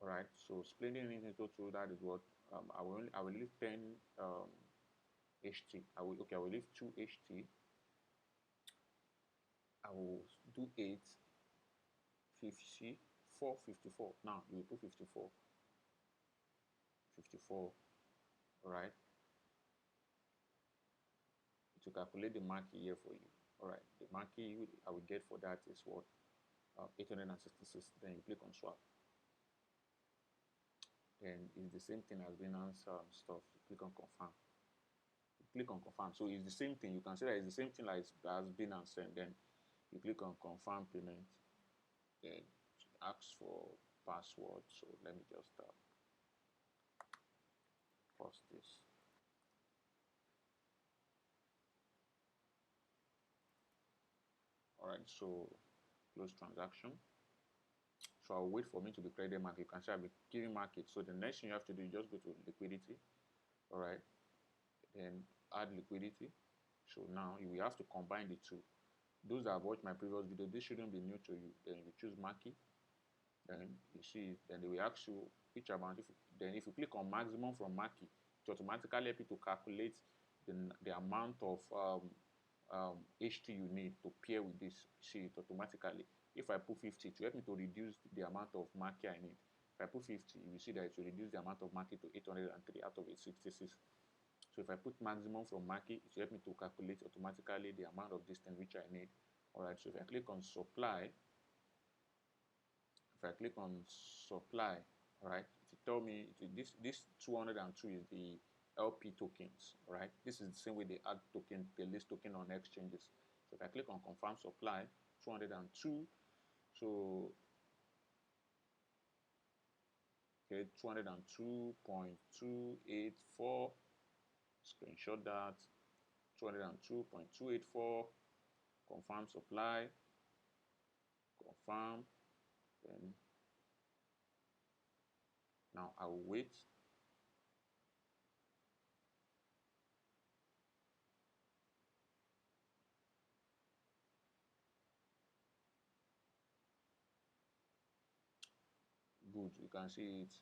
All right, so splitting it into two, that is what I will leave 10 HT. I will leave 2 HT. I will do 8 54 54. Now you put 54. All right, to calculate the market here for you. All right, the market I will get for that is what 866. Then you click on swap. Then it's the same thing as Binance stuff. You click on confirm. You click on confirm. So it's the same thing. You can say that it's the same thing like as Binance, and then you click on confirm payment. Then ask for password. So let me just pause this. All right, so close transaction. So I'll wait for me to be credited market. You can say I'll be giving market. So the next thing you have to do is just go to liquidity. All right, then add liquidity. So now you will have to combine the two. Those that have watched my previous video, this shouldn't be new to you. Then you choose market. Then you see, then they will ask you each amount. Then if you click on maximum from Maki, it automatically help you to calculate the amount of HT you need to pair with this. See it automatically. If I put 50, to help me to reduce the amount of Maki I need. If I put 50, you will see that it will reduce the amount of Maki to 803 out of 866. So if I put maximum from Maki, it will help me to calculate automatically the amount of this thing which I need. Alright, so if I click on supply, alright, it will tell me this 202 is the LP tokens, right? This is the same way they add token, they list token on exchanges. So if I click on confirm supply, 202, so okay, 202.284, screenshot that, 202.284, confirm supply, confirm, then now I will wait. Good, you can see it's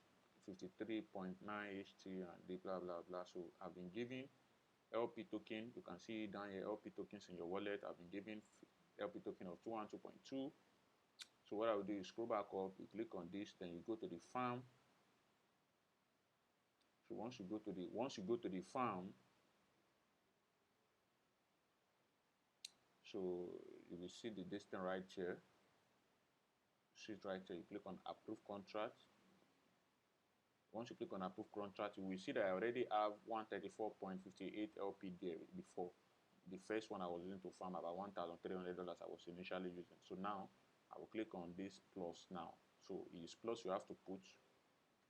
53.9 HT and the blah blah blah. So I've been giving LP token, you can see down here LP tokens in your wallet. I've been giving LP token of 212.2. So what I will do is scroll back up, you click on this, then you go to the farm. So once you go to the farm, so you will see the distance right here. See it right here. You click on approve contract. Once you click on approve contract, you will see that I already have 134.58 LP there before. The first one I was using to farm about $1,300 I was initially using. So now I will click on this plus now. So it is plus you have to put.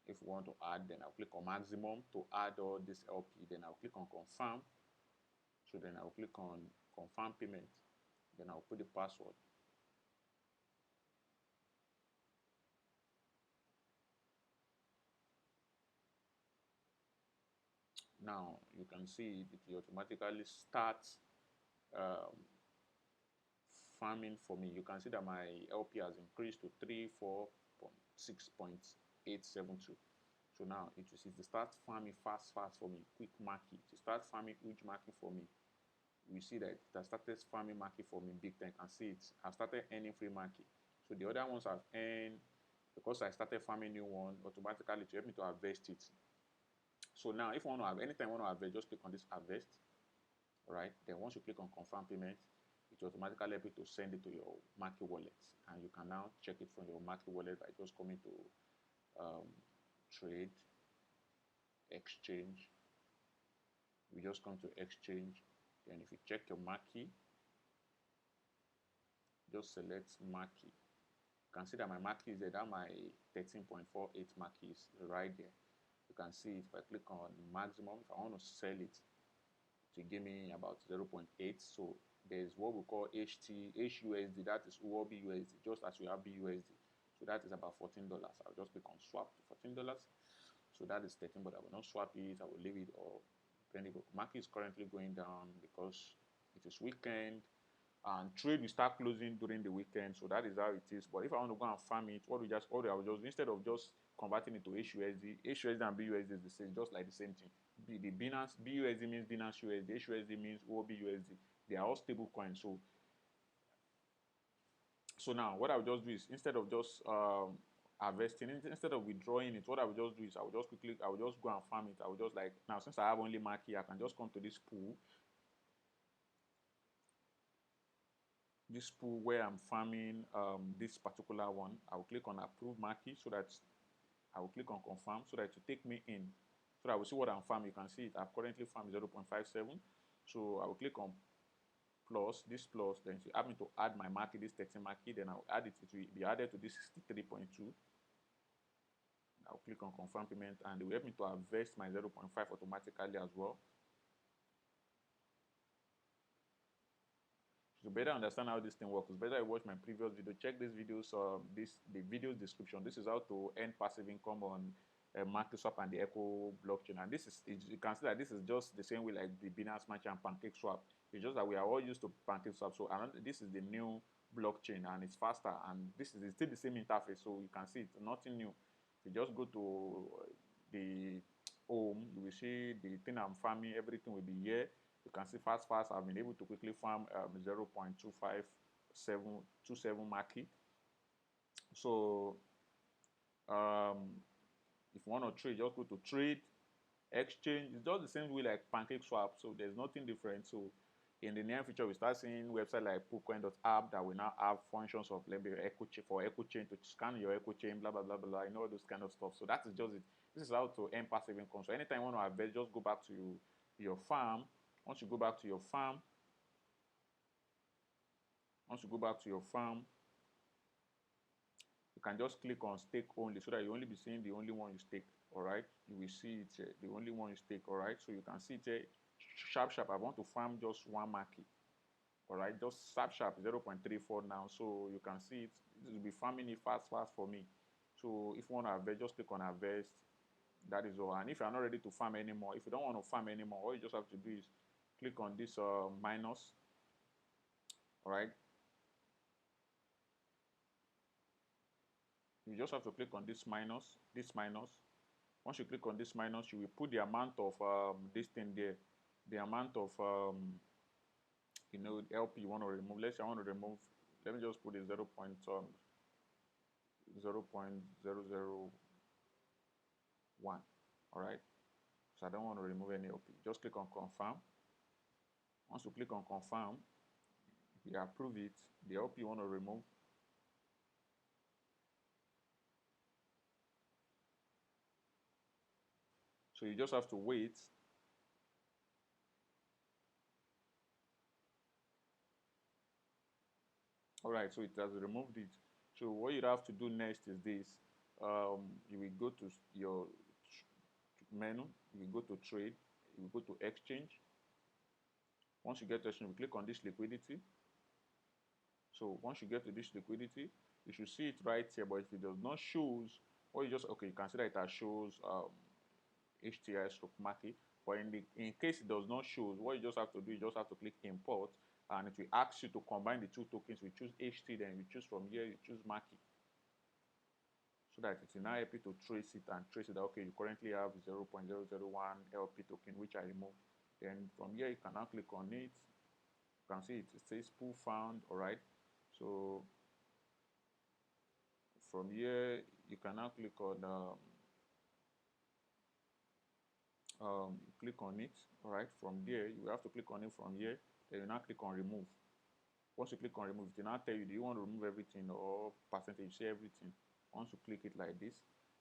If you want to add, then I'll click on maximum to add all this LP. Then I'll click on confirm. So then I'll click on confirm payment. Then I'll put the password. Now you can see it automatically starts farming for me. You can see that my LP has increased to 34.6.872. So now it will start farming fast for me, quick market. To start farming huge market for me. You see that it has started farming market for me big time. You can see it. I've started earning free market. So the other ones I've earned, because I started farming new one, automatically to help me to harvest it. So now if you want to have anytime you want to harvest, just click on this harvest. Alright, then once you click on confirm payment, it will automatically help you to send it to your market wallet, and you can now check it from your market wallet by just coming to trade, exchange. We just come to exchange, then if you check your market, just select market. You can see that my market is there, that my 13.48 market is right there. You can see it. If I click on maximum, if I want to sell it, to give me about 0.8. So there's what we call HUSD, that is Huobi USD, just as we have BUSD. So that is about $14. I'll just click on swap to $14. So that is 13, but I will not swap it. I will leave it, or depending. Market is currently going down because it is weekend, and trade will start closing during the weekend. So that is how it is. But if I want to go and farm it, what I will just instead of just converting it to HUSD and BUSD is the same, just like the same thing. The Binance BUSD means Binance USD, HUSD means Huobi USD. They are all stable coins. So now what I will just do is, instead of just harvesting, instead of withdrawing it, what I will just do is I will just go and farm it. I will just, like, now since I have only market, I can just come to this pool. This pool where I'm farming this particular one. I will click on approve market, so that I will click on confirm, so that it will take me in, so that I will see what I'm farming. You can see it. I've currently farmed 0.57. So I will click on plus, then you have me to add my market, this 13 market, then I'll add it. It will be added to this 63.2. I'll click on confirm payment, and it will help me to harvest my 0.5 automatically as well. To better understand how this thing works, it's better you watch my previous video. Check this videos, the video's description. This is how to earn passive income on Makiswap and the Heco blockchain. And this is, you can see that this is just the same way like the Binance, Smartchain, and Pancakeswap. It's just that we are all used to Pancakeswap. So this is the new blockchain, and it's faster, and this is still the same interface. So you can see it's nothing new. you just go to the home, you will see the thing I'm farming, everything will be here. You can see fast, I've been able to quickly farm 0.2527 market. So if you want to trade, just go to trade, exchange. It's just the same way like Pancakeswap, so there's nothing different. So in the near future, we start seeing websites like Poolcoin.app that will now have functions of maybe echo chain to scan your echo chain, blah blah blah blah, you know, all those kind of stuff. So that is just it. This is how to earn passive income. So anytime you want to invest, just go back to your farm. Once you go back to your farm, you can just click on stake only, so that you only be seeing the only one you stake. All right, you will see it here, the only one you stake. All right, so you can see it here, sharp. I want to farm just one market. All right, just sharp 0.34 now. So you can see it will be farming it fast for me. So if you want to harvest, just click on harvest. That is all. And if you're not ready to farm anymore, if you don't want to farm anymore, all you just have to do is click on this minus. All right, you just have to click on this minus. Once you click on this minus, you will put the amount of this thing there, the amount of you know, LP you want to remove. Let's say I want to remove, let me just put a 0.001. All right, so I don't want to remove any LP. Just click on confirm. Once you click on confirm, you approve it, the LP you want to remove. So you just have to wait. All right, so it has removed it. So what you have to do next is this. You will go to your menu, you will go to trade, you will go to exchange. Once you get to exchange, you click on this liquidity. So once you get to this liquidity, you should see it right here. But if it does not shows, or you just, okay, you can see that it shows HTI stroke market. But in case it does not show, what you just have to do, you just have to click import, and it will ask you to combine the two tokens. We choose HT, then you choose from here, you choose market, so that it will now help you to trace it and trace it that, okay, you currently have 0.001 LP token, which I removed. Then from here, you can now click on it. You can see it says pool found. All right, so from here, you can now click on click on it. All right, from there you have to click on it from here, then you now click on remove. Once you click on remove, it will now tell you, do you want to remove everything or percentage? You see everything. Once you click it like this,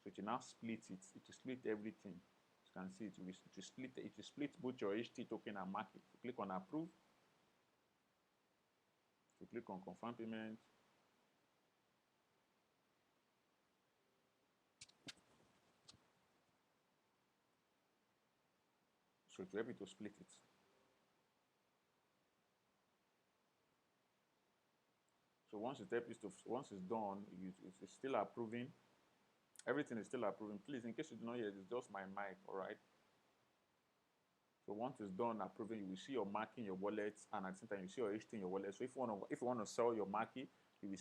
so it will now split it. It will split everything. You can see it will split. It will split both your HT token and market. You click on approve. You click on confirm payment. So it will help you to split it. So once once it's done, it's still approving. Everything is still approving. Please, in case you do not hear, it's just my mic. All right. So once it's done approving, you will see your market in your wallet, and at the same time you see your HT in your wallet. So if you want to sell your market, you will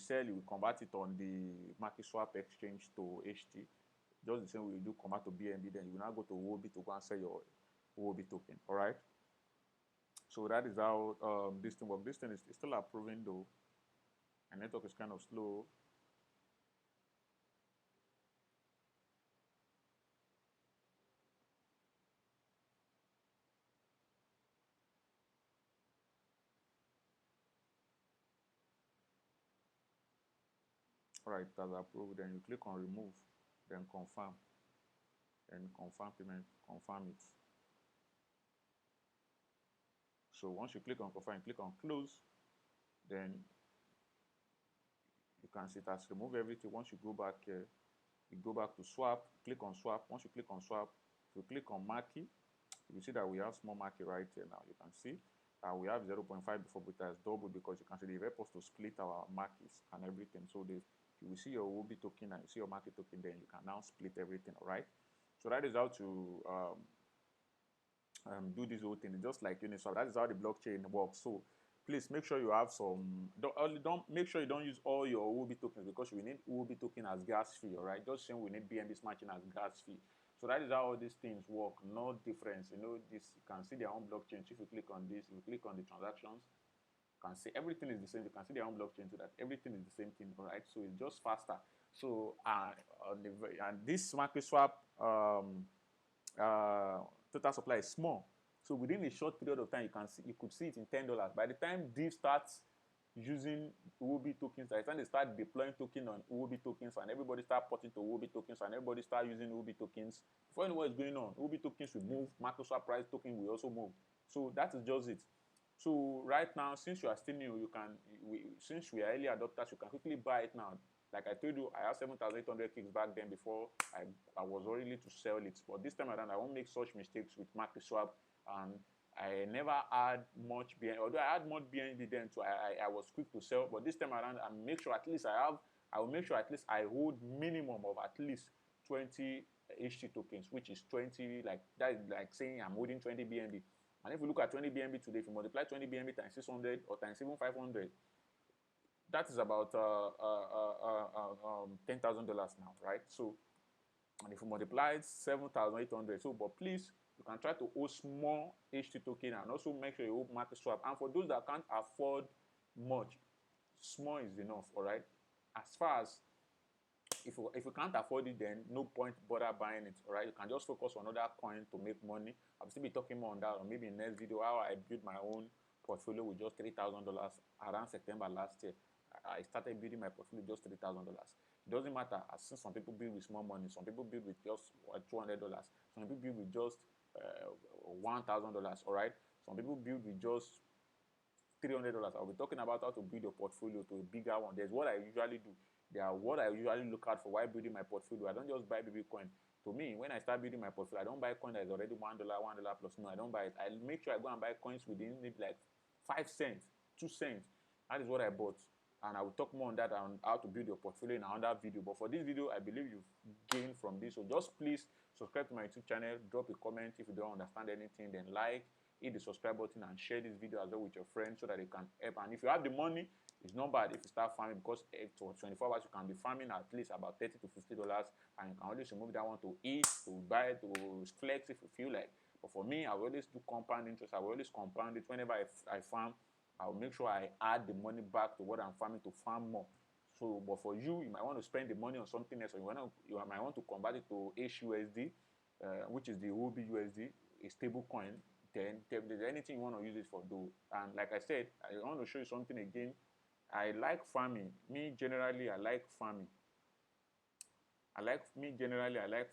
convert it on the Makiswap exchange to HT. Just the same way you do convert to BNB, then you will now go to Huobi to go and sell your Huobi token. All right. So that is how this thing works. This thing is still approving though, and network is kind of slow. All right, that's approved. Then you click on remove, then confirm, then confirm payment, confirm it. So once you click on confirm, click on close, then you can see it has removed everything. Once you go back here, you go back to swap, click on swap. Once you click on swap, if you click on market, you see that we have small market right here now. You can see we have 0.5 before, but it has doubled because you can see they've helped us to split our markets and everything. So you will see your Huobi token and you see your market token, then you can now split everything. All right. So that is how to do this whole thing. Just like Uniswap, that is how the blockchain works. So please make sure you have some. Don't make sure you don't use all your Huobi tokens, because you need Huobi token as gas fee. All right, just saying we need BNB Smartchain as gas fee. So that is how all these things work. No difference. You know, this, you can see their own blockchain. If you click on this, if you click on the transactions, you can see everything is the same. You can see their own blockchain, so that everything is the same thing. All right, so it's just faster. So and this Makiswap total supply is small. So within a short period of time, you could see it in $10. By the time Div starts using Huobi tokens, by the time they start deploying token on Huobi tokens, and everybody start putting to Huobi tokens, and everybody start using Huobi tokens, before you know what is going on, Huobi tokens will move, Makiswap price token will also move. So that is just it. So right now, since you are still new, since we are early adopters, you can quickly buy it now. Like I told you, I have 7,800 kicks back then before I was ready to sell it. But this time around, I won't make such mistakes with Makiswap. And I never had much BNB, although I had much BNB then too. I was quick to sell. But this time around, I make sure at least I will make sure at least I hold minimum of at least 20 HT tokens, which is 20, like that is like saying I'm holding 20 BNB. And if you look at 20 BNB today, if you multiply 20 BNB times 600 or times even 500, that is about $10,000 now, right? So, and if you multiply it, 7,800. So, but please, you can try to hold small HT token, and also make sure you hold Makiswap. And for those that can't afford much, small is enough, all right? As far as if you can't afford it, then no point bother buying it, all right? You can just focus on other coin to make money. I'll still be talking more on that, or maybe in next video, how I built my own portfolio with just $3,000 around September last year. I started building my portfolio with just $3,000. It doesn't matter. I've seen some people build with small money. Some people build with just $200. Some people build with just $1,000. All right. Some people build with just $300. I'll be talking about how to build your portfolio to a bigger one. There's what I usually do. There are what I usually look out for while building my portfolio. I don't just buy Bitcoin. To me, when I start building my portfolio, I don't buy coin that is already $1, $1 plus. No, I don't buy it. I make sure I go and buy coins within maybe like 5 cents, 2 cents. That is what I bought. And I will talk more on that and how to build your portfolio in another video. But for this video, I believe you've gained from this. So just please subscribe to my YouTube channel, drop a comment if you don't understand anything, then like, hit the subscribe button, and share this video as well with your friends so that they can help. And if you have the money, it's not bad if you start farming, because for 24 hours you can be farming at least about $30 to $50, and you can always remove that one to eat, to buy, to flex if you feel like. But for me, I will always do compound interest. I will always compound it whenever I farm. I'll make sure I add the money back to what I'm farming to farm more. So, but for you, you might want to spend the money on something else, or you might want to convert it to HUSD, which is the Huobi USD, a stable coin. Then if there's anything you want to use it for, do. And like I said, I want to show you something again. I like farming. Me generally, I like farming. I like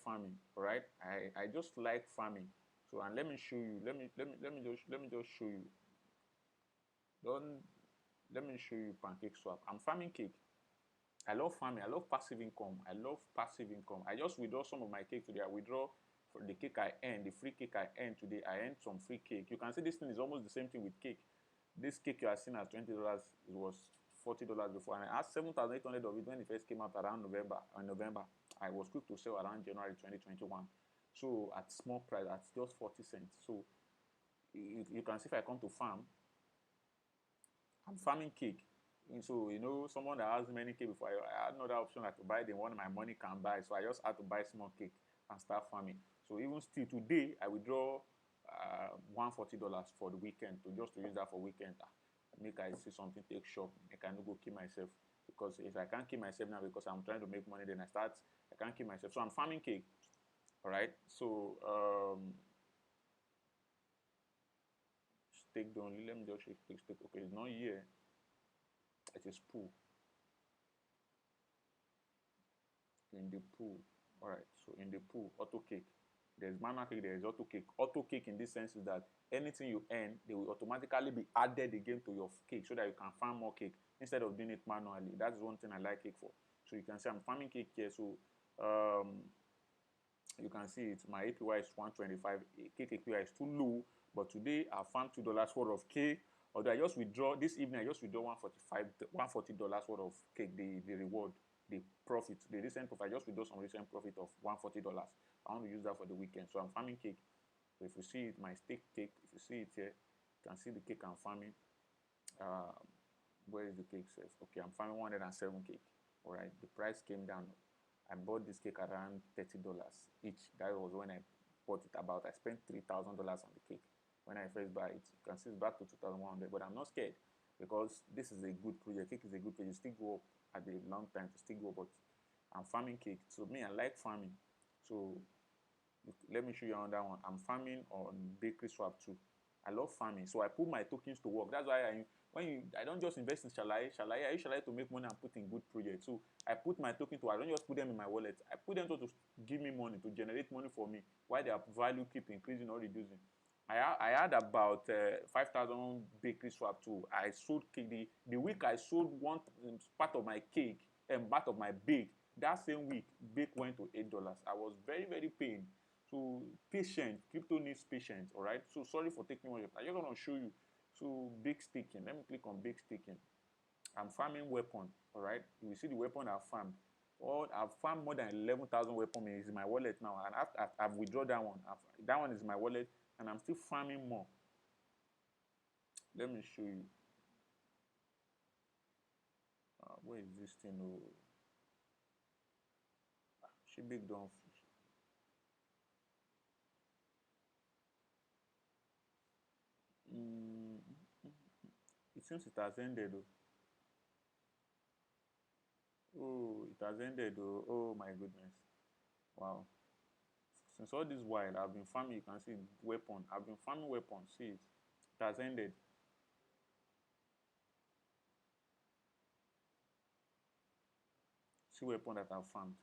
farming. All right. I just like farming. So, and let me show you. Let me just show you. Let me show you Pancakeswap. I'm farming cake. I love farming. I love passive income. I just withdraw some of my cake today. I withdraw for the cake I earned, the free cake I earned today. I earned some free cake. You can see this thing is almost the same thing with cake. This cake you are seeing at $20, it was $40 before. And I had 7,800 of it when it first came out around November. I was quick to sell around January 2021. So at small price, at just 40 cents. So you can see if I come to farm, I'm farming cake. And so, you know, someone that has many cake before, I had another option like to buy the one my money can buy. So I just had to buy small cake and start farming. So even still today, I withdraw $140 for the weekend to use that for weekend. Make I see something take shop, I can go kill myself. Because if I can't kill myself now because I'm trying to make money, then I can't kill myself. So I'm farming cake. All right. So stake only. Let me just check stake. Okay, it's not here. It is pool. In the pool. All right. So in the pool, auto cake. There's manual cake, there's auto cake. Auto cake in this sense is that anything you earn, they will automatically be added again to your cake so that you can farm more cake instead of doing it manually. That's one thing I like cake for. So you can see I'm farming cake here. So you can see it. My APY is 125. Cake APY is too low, but today I farmed $2 worth of cake. Although I just withdraw this evening, I just withdraw $140 worth of cake. The reward, the profit, the recent profit. I just withdraw some recent profit of $140. I want to use that for the weekend. So I'm farming cake. So if you see it, my stake cake, if you see it here, you can see the cake I'm farming. Uh, where is the cake safe? Okay, I'm farming 107 cake. All right, the price came down. I bought this cake around $30 each. That was when I bought it. About I spent $3,000 on the cake when I first buy it. You can see it's back to 2,100, but I'm not scared because this is a good project. Cake is a good project. You still go up at the long time to still go up, but I'm farming cake. So me, I like farming. So let me show you another one. I'm farming on Bakerswap too. I love farming, so I put my tokens to work. That's why I don't just invest in Shalai. I use Shalai to make money and put in good projects. So I put my token to. I don't just put them in my wallet. I put them to give me money, to generate money for me. While their value keep increasing or reducing. I had about 5,000 Bakerswap too. I sold cake. The week I sold one part of my cake and part of my bake. That same week, bake went to $8. I was very, very pained. So patient, crypto needs patience, all right? So sorry for taking one. I'm just gonna show you. So big staking. Let me click on big staking. I'm farming weapon, all right? You will see the weapon I've farmed. I've farmed more than 11,000 weapon in my wallet now, and I've withdrawn that one. That one is my wallet, and I'm still farming more. Let me show you. Where is this thing? Oh, she big don't. Mm, it seems it has ended. Oh, it has ended. Oh my goodness. Wow. Since all this while, I've been farming. You can see weapon. I've been farming weapons. See it. It has ended. See weapon that I've farmed.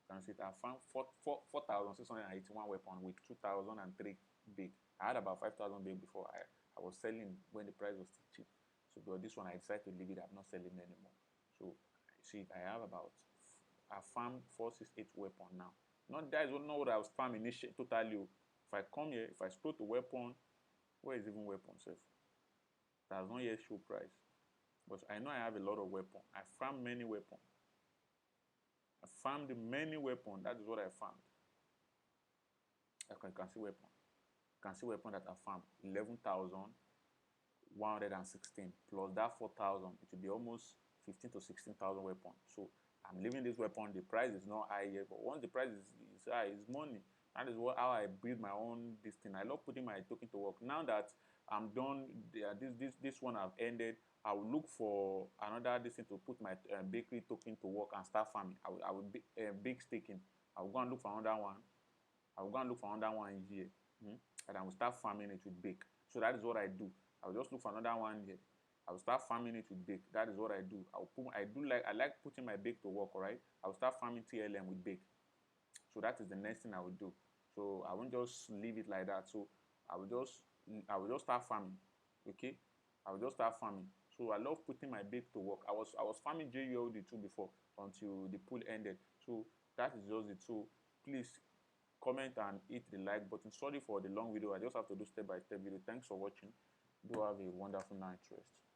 You can see it. I found 4,681 weapon with 2,003 big. I had about 5,000 big before. I was selling when the price was still cheap. So but this one I decided to leave it. I'm not selling anymore. So see it. I have about I farmed 468 weapon now. Not that is not what I was farming initially totally. If I come here, if I scroll to weapon, where is even weapon safe? That has not yet show price. But I know I have a lot of weapon. I farm many weapon. I farmed many weapon. That is what I farmed. You can see weapon. You can see weapon that I farmed. 11,116 plus that 4,000. It will be almost 15 to 16,000 weapon. So I'm leaving this weapon. The price is not high yet, but once the price is high, it's money. That is how I build my own this thing. I love putting my token to work. Now that I'm done, this one I've ended. I will look for another this thing to put my bakery token to work and start farming. I will be big staking. I will go and look for another one. I will go and look for another one here, and I will start farming it with bake. So that is what I do. I will just look for another one here. I will start farming it with bake. That is what I do. I like putting my bake to work. All right. I will start farming TLM with bake. So that is the next thing I will do. So I won't just leave it like that. So I will just start farming. Okay, I will just start farming. So I love putting my bake to work. I was farming JULD too before until the pool ended. So that is just it. So please comment and hit the like button. Sorry for the long video. I just have to do step by step video. Thanks for watching. Do have a wonderful night rest.